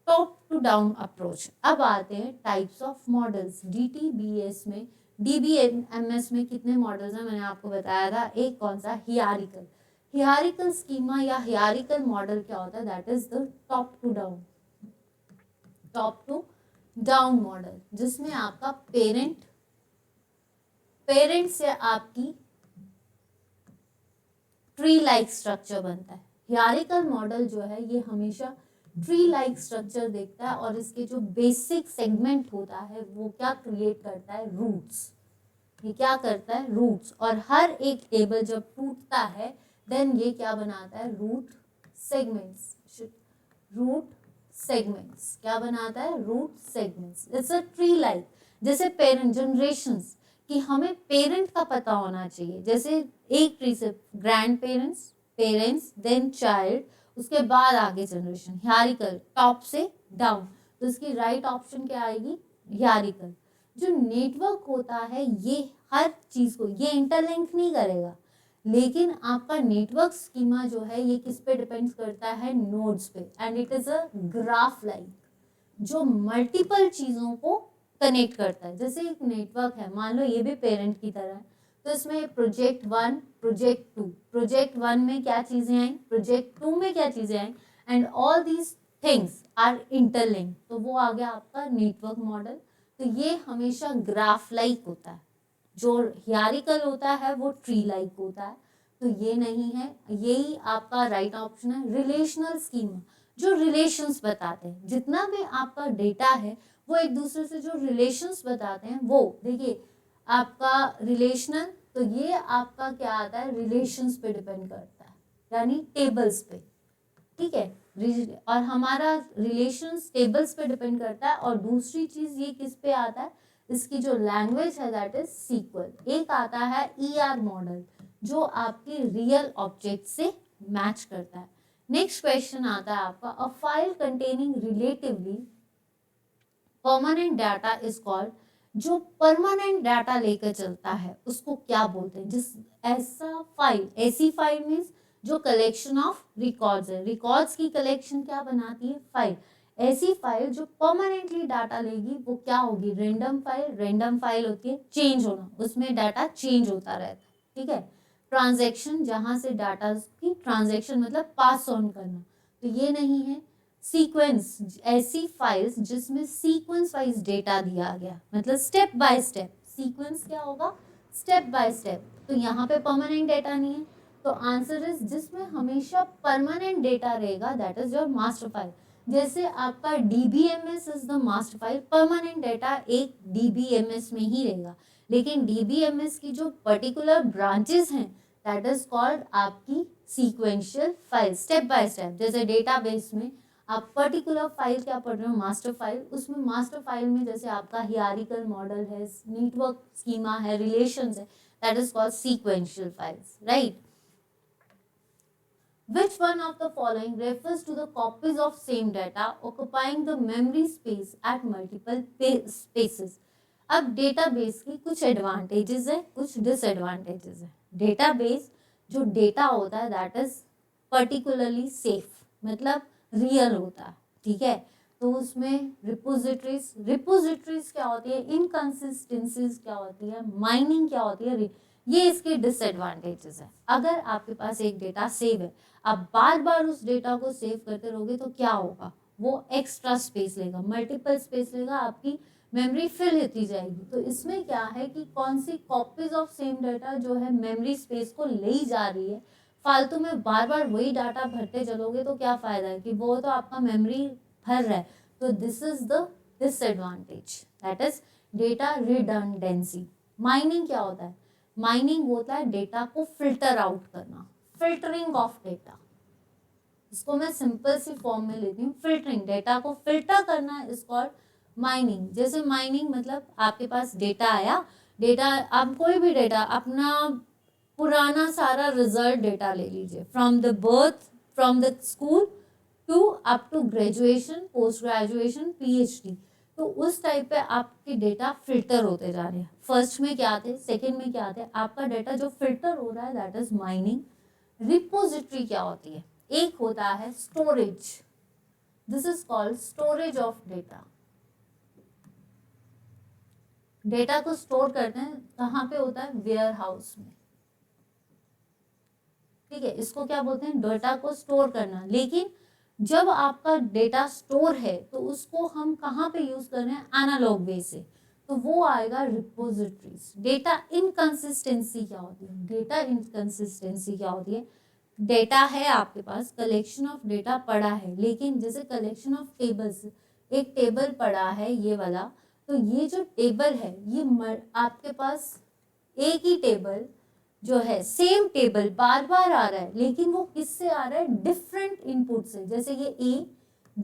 S1: top to down approach। अब आते हैं टाइप्स ऑफ मॉडल्स। DTBS में, DBMS में कितने मॉडल्स हैं? मैंने आपको बताया था। एक कौन सा? हियरार्किकल। हियरार्किकल स्कीमा या हियरार्किकल मॉडल क्या होता है? That is the top to down, top to down model, जिसमें आपका पेरेंट से आपकी ट्री लाइक स्ट्रक्चर बनता है। हियरार्किकल मॉडल जो है ये हमेशा ट्री लाइक स्ट्रक्चर देखता है, और इसके जो बेसिक सेगमेंट होता है वो क्या क्रिएट करता है? रूट्स। ये क्या करता है? रूट्स। और हर एक टेबल जब टूटता है, देन ये क्या बनाता है? Root segments. रूट सेगमेंट्स क्या बनाता है? Root segments. It's a tree like. जैसे पेरेंट जनरेशंस, कि हमें पेरेंट का पता होना चाहिए। जैसे एक ट्री से grandparents, parents, then child, उसके बाद आगे जनरेशन। हियरार्किकल, टॉप से डाउन। तो इसकी राइट ऑप्शन क्या आएगी? हियरार्किकल। जो नेटवर्क होता है ये हर चीज को ये इंटरलिंक नहीं करेगा, लेकिन आपका नेटवर्क स्कीमा जो है ये किस पे डिपेंड करता है? नोड्स पे। And it is a graph like, जो मल्टीपल चीजों को कनेक्ट करता है। जैसे एक नेटवर्क है, मान लो ये भी पेरेंट की तरह है, तो इसमें प्रोजेक्ट 1, प्रोजेक्ट 2, प्रोजेक्ट 1 में क्या चीजें आई, प्रोजेक्ट 2 में क्या चीजें आई, and all these things are interlink. तो वो आ गया आपका नेटवर्क मॉडल। तो ये हमेशा ग्राफ लाइक होता है। जो हियरार्किकल होता है वो ट्री लाइक होता है। तो ये नहीं है, यही आपका राइट ऑप्शन है। रिलेशनल स्कीमा, जो रिलेशंस बताते हैं, जितना भी आपका डेटा है वो एक दूसरे से जो रिलेशंस बताते हैं वो। देखिए आपका रिलेशनल, तो ये आपका क्या आता है, रिलेशंस पे डिपेंड करता है, यानी टेबल्स पे, ठीक है। और हमारा रिलेशंस टेबल्स पे डिपेंड करता है। और दूसरी चीज ये किस पे आता है, इसकी जो लैंग्वेज है दैट इज सीक्वल। एक आता है ER मॉडल जो आपकी रियल ऑब्जेक्ट से मैच करता है। नेक्स्ट क्वेश्चन आता है आपका, a file containing relatively permanent data is called, जो परमानेंट डाटा लेकर चलता है उसको क्या बोलते हैं। जिस ऐसा फाइल, ऐसी फाइल मीन्स जो कलेक्शन ऑफ रिकॉर्ड्स है, रिकॉर्ड्स की कलेक्शन क्या बनाती है, फाइल। ऐसी फाइल जो परमानेंटली डाटा लेगी वो क्या होगी, रेंडम फाइल। रेंडम फाइल होती है चेंज होना, उसमें डाटा चेंज होता रहता है, ठीक है। ट्रांजैक्शन, जहां से डाटा की ट्रांजैक्शन मतलब पास ऑन करना, तो ये नहीं है। सीक्वेंस, ऐसी फाइल्स जिसमें सीक्वेंस वाइज डेटा दिया गया, मतलब स्टेप बाय स्टेप। सीक्वेंस क्या होगा, स्टेप बाय स्टेप। तो यहाँ पे परमानेंट डेटा नहीं है, तो आंसर इज जिसमें हमेशा परमानेंट डेटा रहेगा that is your master file. जैसे आपका DBMS is the master file, permanent data एक DBMS में ही रहेगा, लेकिन DBMS की जो पर्टिकुलर ब्रांचेस हैं दैट इज कॉल्ड आपकी sequential file, step by step. जैसे डेटाबेस में आप पर्टिकुलर फाइल क्या पढ़ रहे हो, मास्टर फाइल, उसमें मास्टर फाइल में जैसे आपका हियरार्किकल मॉडल है, नेटवर्क स्कीमा है, रिलेशंस है, that is called sequential files, right. Which one of the following refers to the copies of same data occupying the memory space at multiple spaces? अब database की कुछ advantages है, कुछ disadvantages है। Database जो data होता है दैट इज पर्टिकुलरली सेफ, मतलब रियल होता है, ठीक है। तो उसमें रिपोजिटरीज क्या होती है, इनकंसिस्टेंसीज क्या होती है, माइनिंग क्या होती है, ये इसके डिसएडवांटेजेस है। अगर आपके पास एक डेटा सेव है, आप बार बार उस डेटा को सेव करते रहोगे तो क्या होगा, वो एक्स्ट्रा स्पेस लेगा, मल्टीपल स्पेस लेगा, आपकी मेमोरी फिल होती जाएगी। तो इसमें क्या है कि कौन सी कॉपीज ऑफ सेम डाटा जो है मेमोरी स्पेस को ले जा रही है, फालतू में बार बार वही डाटा भरते चलोगे तो क्या फायदा है, कि वो तो आपका मेमोरी भर रहा है। तो this is the disadvantage, that is data redundancy. Mining क्या होता है, माइनिंग होता है डेटा को फिल्टर आउट करना, फिल्टरिंग ऑफ डेटा। इसको मैं सिंपल सी फॉर्म में लेती हूँ, फिल्टरिंग, डेटा को फिल्टर करना इज कॉल्ड माइनिंग। जैसे माइनिंग मतलब आपके पास डेटा आया, डेटा, आप कोई भी डेटा, अपना पुराना सारा रिजल्ट डेटा ले लीजिए, from the birth, from the school to up to graduation, post graduation, PhD। तो उस टाइप पे आपके डेटा फिल्टर होते जा रहे हैं। फर्स्ट में क्या थे, सेकंड में क्या थे, आपका डेटा जो फिल्टर हो रहा है दैट इज माइनिंग। रिपोजिटरी क्या होती है, एक होता है storage, this is called storage of data. Data को स्टोर करते हैं कहाँ पे होता है, वेयर हाउस में, ठीक है। इसको क्या बोलते हैं, डेटा को स्टोर करना। लेकिन जब आपका डेटा स्टोर है तो उसको हम कहाँ पे यूज कर रहे हैं, एनालॉग वे से, तो वो आएगा रिपोजिटरीज। डेटा इनकंसिस्टेंसी क्या होती है, डेटा इनकंसिस्टेंसी क्या होती है, डेटा है आपके पास, कलेक्शन ऑफ डेटा पड़ा है, लेकिन जैसे कलेक्शन ऑफ टेबल्स, एक टेबल पड़ा है ये वाला, तो ये जो टेबल है ये आपके पास एक ही टेबल जो है, सेम टेबल बार बार आ रहा है, लेकिन वो किससे आ रहा है, डिफरेंट इनपुट से। जैसे ये A,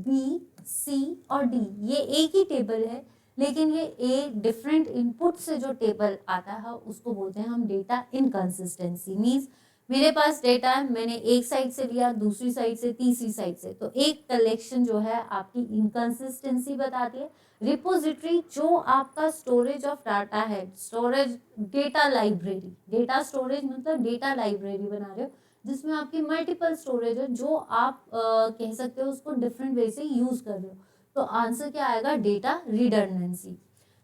S1: B, C और D, ये एक ही टेबल है, लेकिन ये डिफरेंट इनपुट से जो टेबल आता है उसको बोलते हैं हम डेटा इनकंसिस्टेंसी। मीन्स मेरे पास डेटा है, मैंने एक साइड से लिया, दूसरी साइड से, तीसरी साइड से, तो एक कलेक्शन जो है आपकी इनकंसिस्टेंसी बताती है। रिपोजिटरी जो आपका स्टोरेज ऑफ डाटा है, storage, data library, data storage मतलब डेटा लाइब्रेरी बना रहे हो जिसमें आपकी मल्टीपल स्टोरेज है, जो आप कह सकते हो उसको डिफरेंट वे से यूज कर रहे हो। तो आंसर क्या आएगा, data redundancy.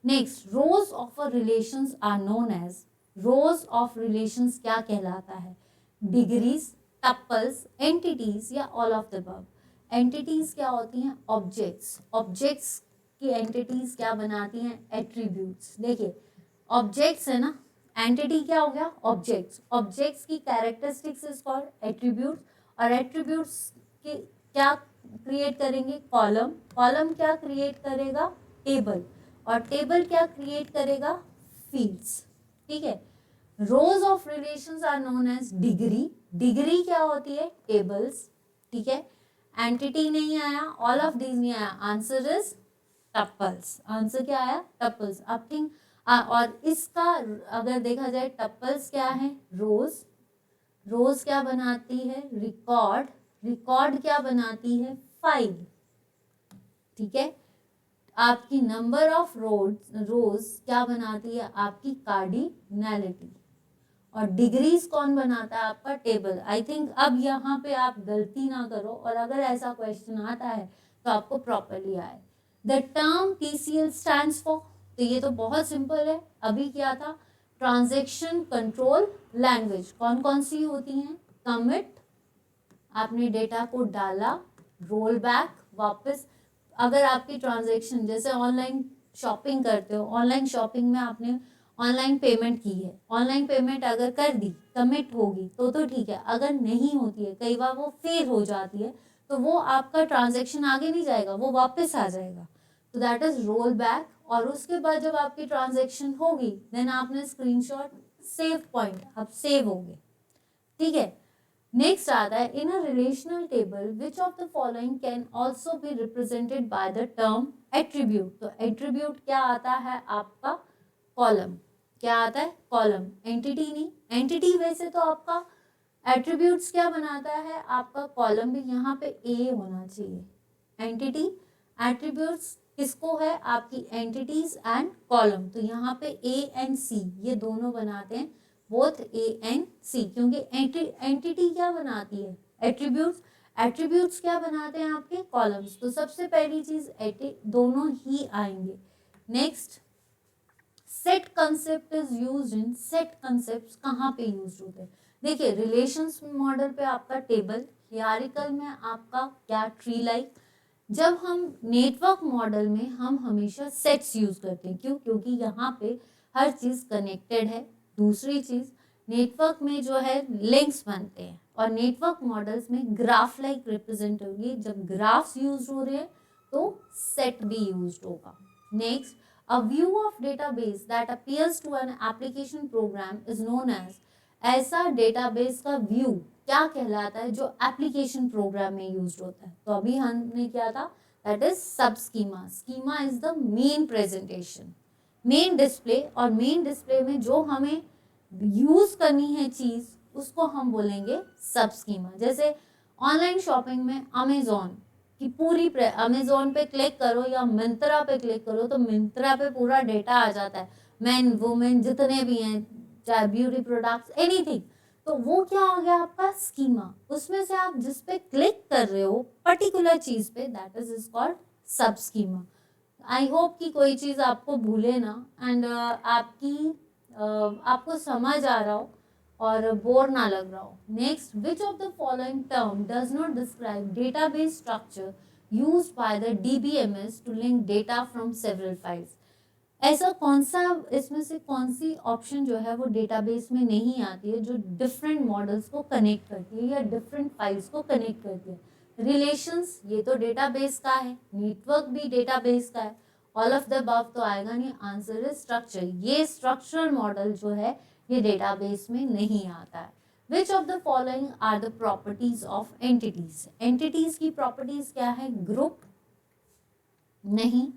S1: Next, rows of a relations are known as, rows of relations क्या कहलाता है, डिग्रीज, टपल्स, एंटिटीज या all of the above. Entities क्या होती हैं, ऑब्जेक्ट्स, ऑब्जेक्ट्स की एंटिटीज क्या बनाती हैं, एट्रीब्यूट्स। देखिए ऑब्जेक्ट्स है ना, एंटिटी क्या हो गया, ऑब्जेक्ट्स, ऑब्जेक्ट्स की कैरेक्टरिस्टिक्स इज कॉल्ड एट्रीब्यूट्स, और एट्रीब्यूट्स की क्या क्रिएट करेंगे, कॉलम, कॉलम क्या क्रिएट करेगा, टेबल, और टेबल क्या क्रिएट करेगा, फील्ड्स, ठीक है। Rows of relations are known as degree. Degree क्या होती है? टेबल्स, ठीक है। एंटिटी नहीं आया, ऑल ऑफ दीज नहीं आया, आंसर इज टप्पल्स। आंसर क्या आया? टप्पल्स। अब थिंक और इसका अगर देखा जाए टप्पल्स क्या है? रोज। रोज क्या बनाती है? रिकॉर्ड। रिकॉर्ड क्या बनाती है? फाइल, ठीक है। आपकी नंबर ऑफ रोज क्या बनाती है? आपकी कार्डिनैलिटी। और डिग्रीज कौन बनाता है? आपका टेबल। आई थिंक अब यहाँ पे आप गलती ना करो, और अगर ऐसा क्वेश्चन आता है तो आपको प्रॉपरली आए। The term TCL stands for, तो ये तो बहुत सिंपल है। अभी क्या था? Transaction control language. कौन कौन सी होती हैं? कमिट, आपने डेटा को डाला, रोल बैक, वापस। अगर आपकी ट्रांजैक्शन जैसे ऑनलाइन शॉपिंग करते हो, ऑनलाइन शॉपिंग में आपने ऑनलाइन पेमेंट की है, ऑनलाइन पेमेंट अगर कर दी, कमिट होगी तो ठीक है। अगर नहीं होती है, कई बार वो फेल हो जाती है, तो वो आपका ट्रांजैक्शन आगे नहीं जाएगा, वो वापस आ जाएगा। तो दैट इज रोल बैक। और उसके बाद जब आपकी ट्रांजैक्शन होगी, देन आपने स्क्रीनशॉट, सेव पॉइंट, अब सेव हो गए, ठीक है। नेक्स्ट आता है in a relational table which of the following can also be represented by the term attribute. तो एट्रीब्यूट क्या आता है? आपका कॉलम। क्या आता है? कॉलम, एंटिटी नहीं। एंटिटी वैसे तो आपका एट्रीब्यूट्स क्या बनाता है? आपका कॉलम भी। यहाँ पे ए होना चाहिए। एंटिटी, एट्रीब्यूट्स किसको है? आपकी एंटिटीज एंड कॉलम। तो यहाँ पे ए एंड सी ये दोनों बनाते हैं, बोथ ए एंड सी, क्योंकि एंटिटी क्या बनाती है? एट्रीब्यूट्स। एट्रीब्यूट्स क्या बनाते हैं? आपके कॉलम्स। तो सबसे पहली चीज दोनों ही आएंगे। Next, set concept is used in. Set concept कहाँ पे यूज होते हैं? देखिए, रिलेशंस मॉडल पे आपका टेबल, हियरार्किकल में आपका क्या? Tree like. जब हम नेटवर्क मॉडल में हम हमेशा सेट्स यूज करते हैं। क्यों? क्योंकि यहाँ पे हर चीज कनेक्टेड है। दूसरी चीज, नेटवर्क में जो है लिंक्स बनते हैं, और नेटवर्क मॉडल्स में ग्राफ लाइक रिप्रेजेंट होगी। जब ग्राफ्स यूज हो रहे हैं तो सेट भी यूज होगा। Next, a view of database that appears to an application program is known as। ऐसा डेटाबेस का व्यू क्या कहलाता है जो एप्लीकेशन प्रोग्राम में यूज होता है? तो अभी हमने क्या था? दैट इज सब schema. Schema is the main presentation, main display. और मेन डिस्प्ले में जो हमें यूज करनी है चीज, उसको हम बोलेंगे सब स्कीमा। जैसे ऑनलाइन शॉपिंग में अमेजोन की पूरी अमेजोन पे क्लिक करो या मिंत्रा पे क्लिक करो, तो मिंत्रा पे पूरा डेटा आ जाता है, मेन वुमेन जितने भी हैं, चाहे ब्यूटी प्रोडक्ट्स, एनीथिंग। तो वो क्या आ गया? आपका स्कीमा। उसमें से आप जिस पे क्लिक कर रहे हो पर्टिकुलर चीज पे, दैट इज कॉल्ड सब स्कीमा। आई होप कि कोई चीज आपको भूले ना, एंड आपको समझ आ रहा हो और बोर ना लग रहा हो। Next, which of the following term does not describe database structure used by the DBMS to link data from several files. ऐसा कौन सा, इसमें से कौन सी ऑप्शन जो है वो डेटाबेस में नहीं आती है, जो डिफरेंट मॉडल्स को कनेक्ट करती है या डिफरेंट फाइल्स को कनेक्ट करती है? रिलेशंस, ये तो डेटाबेस का है। नेटवर्क भी डेटाबेस का है। ऑल ऑफ द अबव तो आएगा नहीं। Answer is structure. ये स्ट्रक्चरल मॉडल जो है ये डेटाबेस में नहीं आता है। Which of the following are the properties of entities. Entities की प्रॉपर्टीज क्या है? ग्रुप नहीं।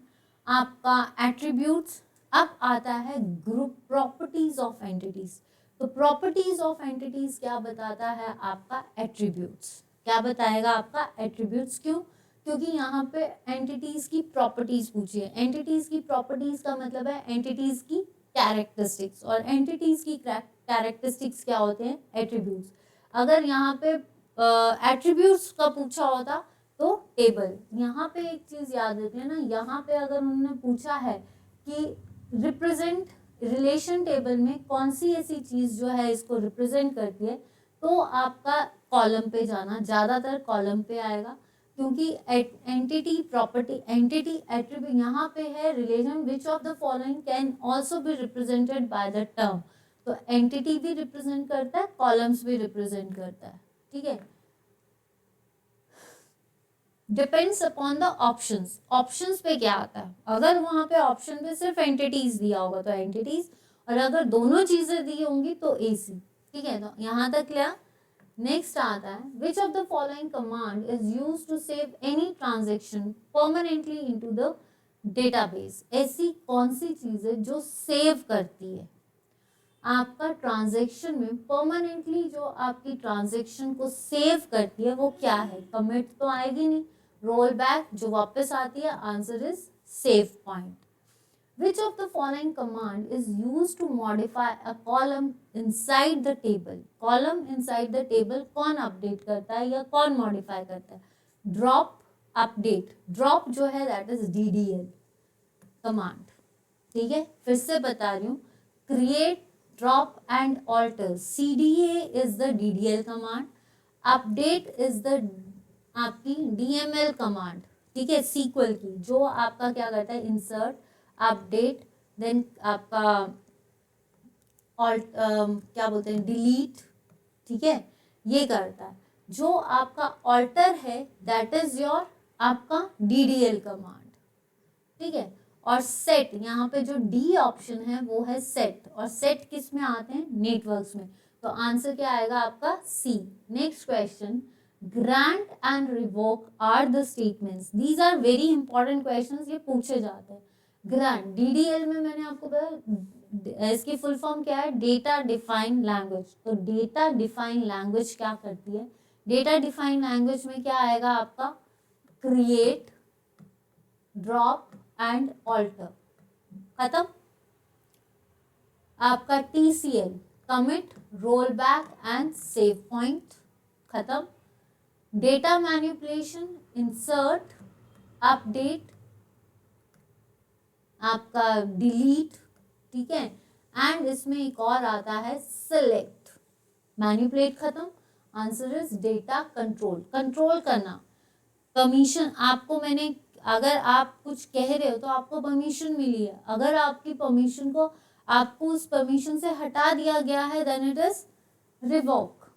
S1: आपका एट्रीब्यूट्स। अब आता है ग्रुप प्रॉपर्टीज ऑफ एंटिटीज। तो प्रॉपर्टीज ऑफ एंटिटीज क्या बताता है? आपका एट्रीब्यूट्स। क्या बताएगा? आपका एट्रीब्यूट्स। क्यों? क्योंकि यहाँ पे एंटिटीज की प्रॉपर्टीज पूछी है। एंटिटीज की प्रॉपर्टीज का मतलब है एंटिटीज की कैरेक्टरिस्टिक्स, और एंटिटीज की कैरेक्टरिस्टिक्स क्या होते हैं? एट्रीब्यूट्स। अगर यहाँ पे एट्रीब्यूट्स का पूछा होता तो टेबल। यहाँ पे एक चीज याद रखिए ना, यहाँ पे अगर उन्होंने पूछा है कि रिप्रेजेंट रिलेशन टेबल में कौन सी ऐसी चीज जो है इसको रिप्रेजेंट करती है, तो आपका कॉलम पे जाना, ज्यादातर कॉलम पे आएगा। क्योंकि एंटिटी प्रॉपर्टी, एंटिटी एट्रीब्यूट यहाँ पे है relation which of the following can also be represented by the term. तो एंटिटी भी रिप्रेजेंट करता है, कॉलम्स भी रिप्रेजेंट करता है, ठीक है। Depends upon the options. Options पे क्या आता है? अगर वहां पे ऑप्शन पे सिर्फ एंटिटीज दिया होगा तो एंटिटीज, और अगर दोनों चीजें दी होंगी तो AC। ठीक है, तो यहाँ तक क्लियर। नेक्स्ट आता है, which of the following command is use to save any transaction permanently into the database. ऐसी कौन सी चीज है जो सेव करती है आपका ट्रांजेक्शन में, परमानेंटली जो आपकी ट्रांजेक्शन को सेव करती है वो क्या है? कमिट तो आएगी नहीं, रोल बैक जो वापस आती है, answer is save point. Which of the following command is used to modify a column inside the table? Column inside the table कौन अपडेट करता है या कौन मॉडिफाई करता है? Drop, update. ड्रॉप जो है दैट इज DDL कमांड। ठीक है, फिर से बता रही हूँ, create, drop and alter, CDA is the DDL command. Update is the आपकी DML कमांड। ठीक है, सीक्वल की, जो आपका क्या करता है, इंसर्ट, अपडेट, देन आपका ऑल्ट क्या बोलते हैं, डिलीट। ठीक है, ये करता है। जो आपका ऑल्टर है दैट इज योर आपका DDL कमांड। ठीक है, और सेट, यहाँ पे जो D ऑप्शन है वो है सेट, और सेट किस में आते हैं, नेटवर्क्स में। तो आंसर क्या आएगा आपका C। Next question, grant and revoke are the statements. These are very important questions, ये पूछे जाते हैं। ग्रांट, DDL में मैंने आपको बताया, इसकी फुल फॉर्म क्या है, डेटा डिफाइन लैंग्वेज। तो डेटा डिफाइन लैंग्वेज क्या करती है, डेटा डिफाइन लैंग्वेज में क्या आएगा आपका, क्रिएट, ड्रॉप एंड ऑल्टर। खत्म। आपका TCL, commit, roll back and save point. खत्म। डेटा मैनिपुलेशन, इंसर्ट, अपडेट, आपका डिलीट। ठीक है, एंड इसमें एक और आता है सिलेक्ट। मैनिपुलेट खत्म, answer is data control, control करना। परमिशन, आपको मैंने, अगर आप कुछ कह रहे हो तो आपको परमिशन मिली है, अगर आपकी परमिशन को, आपको उस परमिशन से हटा दिया गया है देन इट इज रिवोक।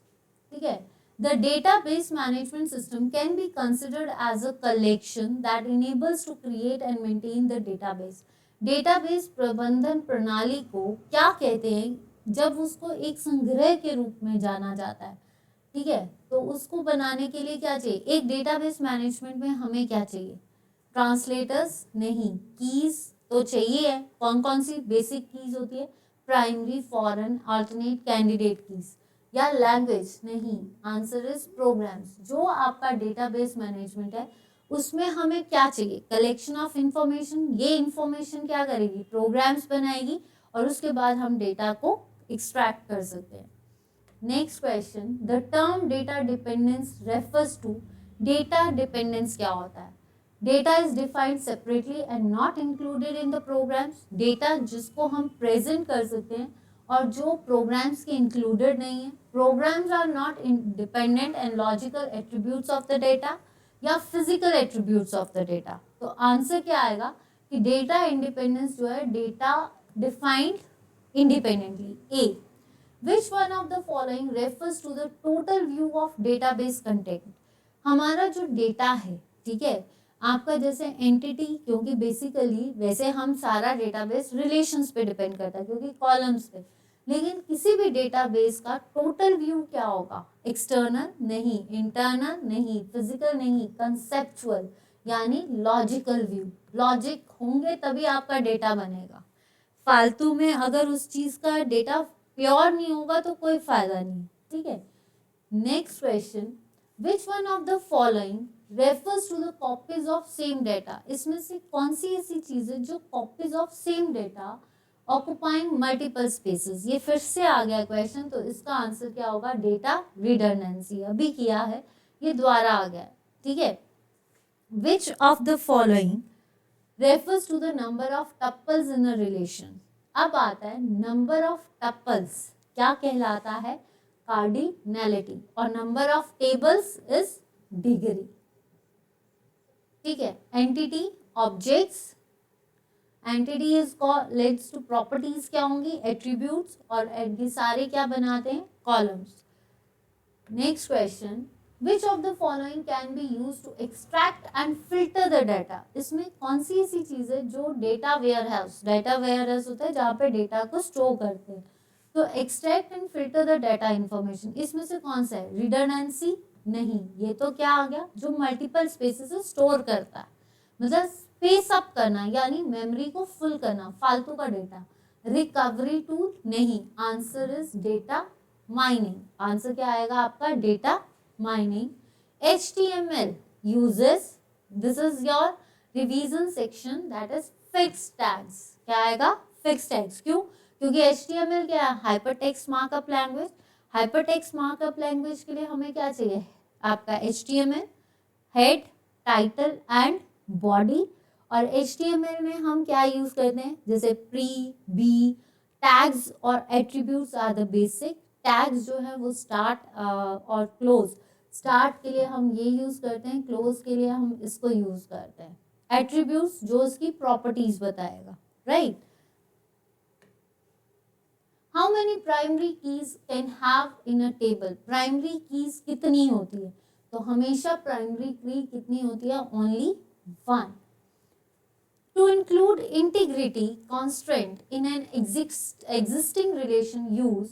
S1: ठीक है, the database management system can be considered as a collection that enables to create and maintain the database। Database प्रबंधन प्रणाली को क्या कहते हैं, जब उसको एक संग्रह के रूप में जाना जाता है। ठीक है, तो उसको बनाने के लिए क्या चाहिए, एक डेटाबेस मैनेजमेंट में हमें क्या चाहिए, ट्रांसलेटर्स नहीं, कीज तो चाहिए है। कौन कौन सी बेसिक कीज होती है, primary, foreign, alternate, candidate keys, या लैंग्वेज नहीं, आंसर इज प्रोग्राम्स। जो आपका डेटाबेस मैनेजमेंट है उसमें हमें क्या चाहिए, कलेक्शन ऑफ इंफॉर्मेशन। ये इंफॉर्मेशन क्या करेगी, प्रोग्राम्स बनाएगी, और उसके बाद हम डेटा को एक्सट्रैक्ट कर सकते हैं। Next question, the term data dependence refers to. Data dependence क्या होता है, data is defined separately and not included in the programs. Data जिसको हम प्रेजेंट कर सकते हैं और जो प्रोग्राम्स के इंक्लूडेड नहीं है। Programs are not independent and logical attributes of the data, या physical attributes of the data. तो आंसर क्या आएगा कि डेटा इंडिपेंडेंस जो है, data defined independently. A, which one of the following refers to the total view of database content. हमारा जो data है, ठीक है, आपका जैसे एंटिटी, क्योंकि बेसिकली वैसे हम सारा डेटाबेस रिलेशंस पे डिपेंड करता है क्योंकि कॉलम्स पे, लेकिन किसी भी डेटाबेस का टोटल व्यू क्या होगा, एक्सटर्नल नहीं, इंटरनल नहीं, फिजिकल नहीं, कंसेप्चुअल यानी लॉजिकल व्यू। लॉजिक होंगे तभी आपका डेटा बनेगा, फालतू में अगर उस चीज का डेटा प्योर नहीं होगा तो कोई फायदा नहीं। ठीक है, next question, which one of the following refers to the copies of same data. इसमें से कौन सी ऐसी चीज है जो copies of same data occupying multiple spaces. ये फिर से आ गया क्वेश्चन, तो इसका आंसर क्या होगा, डेटा रिडंडेंसी। अभी किया है, ये दोबारा आ गया। ठीक है, which of the following refers to the number of tuples in a relation. अब आता है नंबर ऑफ टपल्स क्या कहलाता है, कार्डिनैलिटी, और number of tables is degree. ठीक है, entity, objects, entity is leads to properties क्या होंगी, एट्रीब्यूट्स, और ये सारे क्या बनाते हैं, columns. Next question, which of the following can be use to extract and filter the data, इसमें कौन सी ऐसी चीज है जो डेटा वेयर हाउस होता है जहाँ पे डेटा को स्टोर करते हैं, तो extract and filter the data information, इसमें से कौन सा है, रिडंडेंसी नहीं, ये तो क्या आ गया, जो मल्टीपल स्पेसेस स्टोर करता है, मतलब स्पेस अप करना यानी मेमोरी को फुल करना फालतू का डेटा। रिकवरी टूल नहीं, answer is data mining, answer क्या आएगा आपका, data mining. HTML uses, this is your revision section, that is fixed tags, क्या आएगा, fixed tags, क्यों, क्योंकि HTML क्या है, hypertext markup language, hypertext markup language के लिए हमें क्या चाहिए, आपका HTML, head, title and body, और HTML में हम क्या यूज करते हैं, जैसे प्री, बी, टैग्स और attributes are the basic, tags जो है वो स्टार्ट और क्लोज, स्टार्ट के लिए हम ये यूज करते हैं, क्लोज के लिए हम इसको यूज करते हैं, एट्रीब्यूट्स जो इसकी प्रॉपर्टीज बताएगा, right. How many primary keys can have in a table, primary keys कितनी होती है, तो हमेशा प्राइमरी की कितनी होती है, only one. To include integrity constraint in an existing relation use,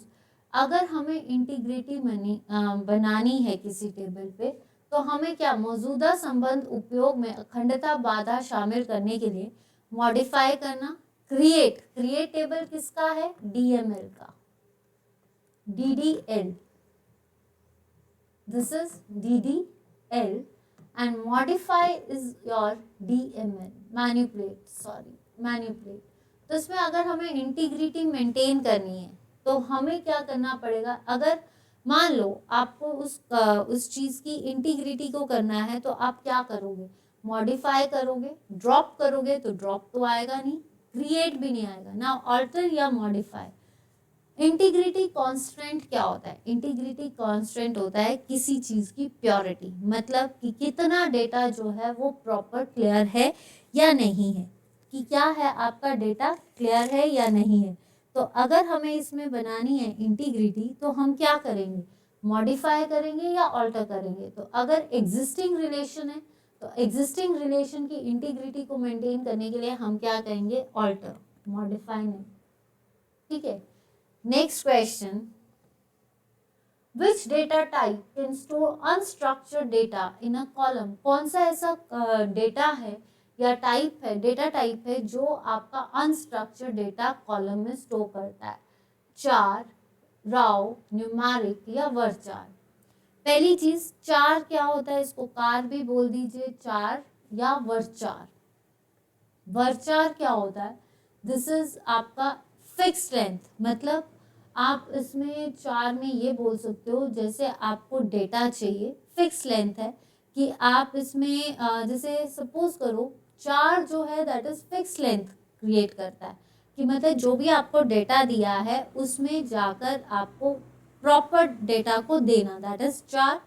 S1: अगर हमें इंटीग्रिटी बनानी है किसी टेबल पे, तो हमें क्या, मौजूदा संबंध उपयोग में अखंडता बाधा शामिल करने के लिए मॉडिफाई करना, क्रिएट टेबल किसका है, DML का, DDL, this is DDL, and modify is your DML, manipulate। तो इसमें अगर हमें इंटीग्रिटी मेंटेन करनी है तो हमें क्या करना पड़ेगा, अगर मान लो आपको उस चीज की इंटीग्रिटी को करना है तो आप क्या करोगे, मॉडिफाई करोगे, ड्रॉप करोगे तो ड्रॉप तो आएगा नहीं, क्रिएट भी नहीं आएगा ना, ऑल्टर या मॉडिफाई। इंटीग्रिटी कांस्टेंट क्या होता है, इंटीग्रिटी कांस्टेंट होता है किसी चीज की प्योरिटी, मतलब कि कितना डेटा जो है वो प्रॉपर क्लियर है या नहीं है, कि क्या है आपका डेटा क्लियर है या नहीं है। तो अगर हमें इसमें बनानी है इंटीग्रिटी तो हम क्या करेंगे, मॉडिफाई करेंगे या ऑल्टर करेंगे। तो अगर एग्जिस्टिंग रिलेशन है तो एग्जिस्टिंग रिलेशन की इंटीग्रिटी को मेंटेन करने के लिए हम क्या करेंगे, ऑल्टर, मॉडिफाई नहीं, ठीक है। Next question, which data type can store unstructured data in a column, कौन सा ऐसा डेटा है या टाइप है, डेटा टाइप है जो आपका अनस्ट्रक्चर्ड डेटा कॉलम में स्टोर करता है, चार, राव, न्यूमेरिक या वर्चार। पहली चीज चार क्या होता है, इसको कार भी बोल दीजिए, चार या वर्चार। वर्चार क्या होता है, दिस इज आपका फिक्स्ड लेंथ, मतलब आप इसमें चार में ये बोल सकते हो, जैसे आपको डेटा चाहिए फिक्स लेंथ है, कि आप इसमें जैसे सपोज करो चार जो है that is fix length create करता है, कि मतलब जो भी आपको डेटा दिया है उसमें जाकर आपको प्रॉपर डेटा को देना, दैट इज चार,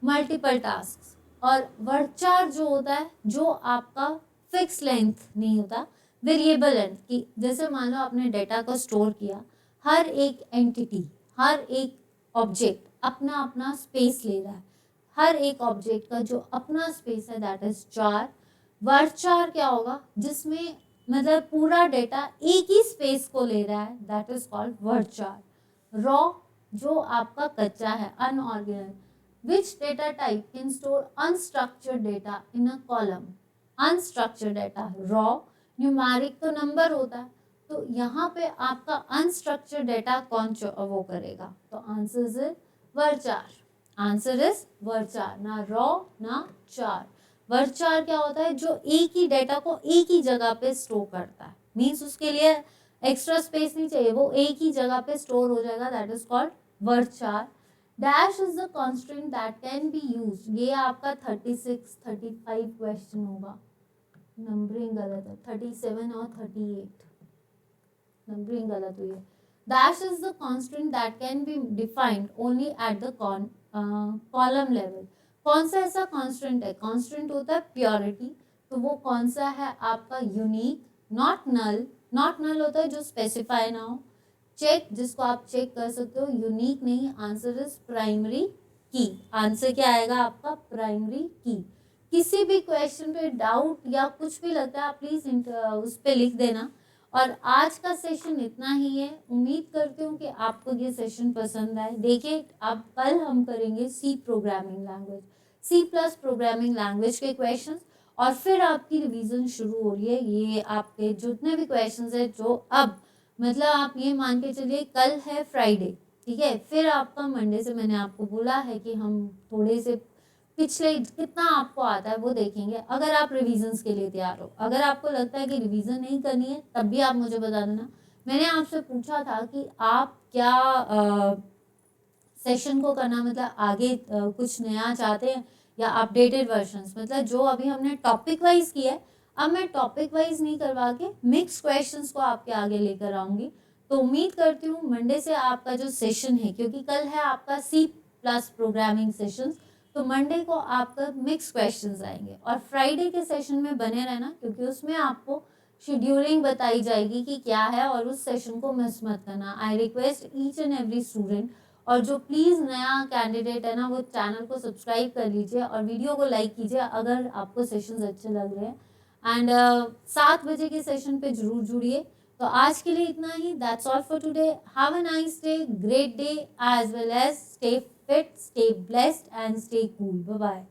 S1: मल्टीपल टास्क। और वर्चार जो होता है जो आपका फिक्स लेंथ नहीं होता, वेरिएबल लेंथ, की जैसे मान लो आपने डेटा को स्टोर किया, हर एक एंटिटी, हर एक ऑब्जेक्ट अपना अपना स्पेस ले रहा है, हर एक ऑब्जेक्ट का जो अपना स्पेस है दैट इज चार। वर्चार क्या होगा, जिसमें मतलब पूरा डेटा एक ही स्पेस को ले रहा है, दैट इज कॉल्ड वर्चार। रॉ जो आपका कच्चा है, unorganised, which data type can store unstructured data in a column, unstructured data raw, numeric तो नंबर होता है, तो यहाँ पे आपका अनस्ट्रक्चर्ड डेटा कौन वो करेगा, तो आंसर इज वर्चार, आंसर इज वर्चार, ना रॉ ना चार। वर्चार क्या होता है, जो एक ही डेटा को एक ही जगह पे स्टोर करता है, मीन्स उसके लिए एक्स्ट्रा स्पेस नहीं चाहिए, वो एक ही जगह पे स्टोर हो जाएगा, that is called varchar. Dash is the constant that can be used, ये आपका 36 35 क्वेश्चन होगा, नंबरिंग गलत है, 37 और 38 नंबरिंग गलत हुई है। Dash is the constant that can be defined only at the column level, कौन सा ऐसा कांस्टेंट है, कांस्टेंट होता है प्योरिटी, तो वो कौन सा है आपका, unique, not null, not null होता है जो स्पेसिफाई ना हो, चेक जिसको आप चेक कर सकते हो, यूनिक नहीं, आंसर इज प्राइमरी की। आंसर क्या आएगा आपका? प्राइमरी की। किसी भी क्वेश्चन पे डाउट या कुछ भी लगता है आप प्लीज उस पर लिख देना। और आज का सेशन इतना ही है। उम्मीद करती हूँ कि आपको ये सेशन पसंद आए। देखिए अब कल हम करेंगे C programming language, C+ programming language के क्वेश्चंस, और फिर आपकी रिवीजन शुरू हो रही है। ये आपके जितने भी क्वेश्चंस है जो अब मतलब आप ये मान के चलिए कल है फ्राइडे, ठीक है, फिर आपका मंडे से मैंने आपको बोला है कि हम थोड़े से पिछले कितना आपको आता है वो देखेंगे, अगर आप रिवीजन्स के लिए तैयार हो। अगर आपको लगता है कि रिवीजन नहीं करनी है तब भी आप मुझे बता देना। मैंने आपसे पूछा था कि आप क्या सेशन को करना, मतलब आगे कुछ नया चाहते हैं या अपडेटेड वर्जन्स, मतलब जो अभी हमने टॉपिक वाइज किया है अब मैं टॉपिक वाइज नहीं करवा के मिक्स क्वेश्चंस को आपके आगे लेकर आऊंगी। तो उम्मीद करती हूँ मंडे से आपका जो सेशन है, क्योंकि कल है आपका C+ प्रोग्रामिंग सेशंस, तो मंडे को आपका मिक्स क्वेश्चंस आएंगे। और फ्राइडे के सेशन में बने रहना, क्योंकि उसमें आपको शेड्यूलिंग बताई जाएगी कि क्या है, और उस सेशन को मिस मत करना। I request each and every student, और जो प्लीज़ नया कैंडिडेट है ना वो चैनल को सब्सक्राइब कर लीजिए और वीडियो को लाइक कीजिए अगर आपको सेशंस अच्छे लग रहे हैं। एंड 7 बजे के सेशन पे जरूर जुड़िए। तो आज के लिए इतना ही। That's all for today. Have a nice day, great day, as well as stay fit, stay blessed and stay cool. Bye bye.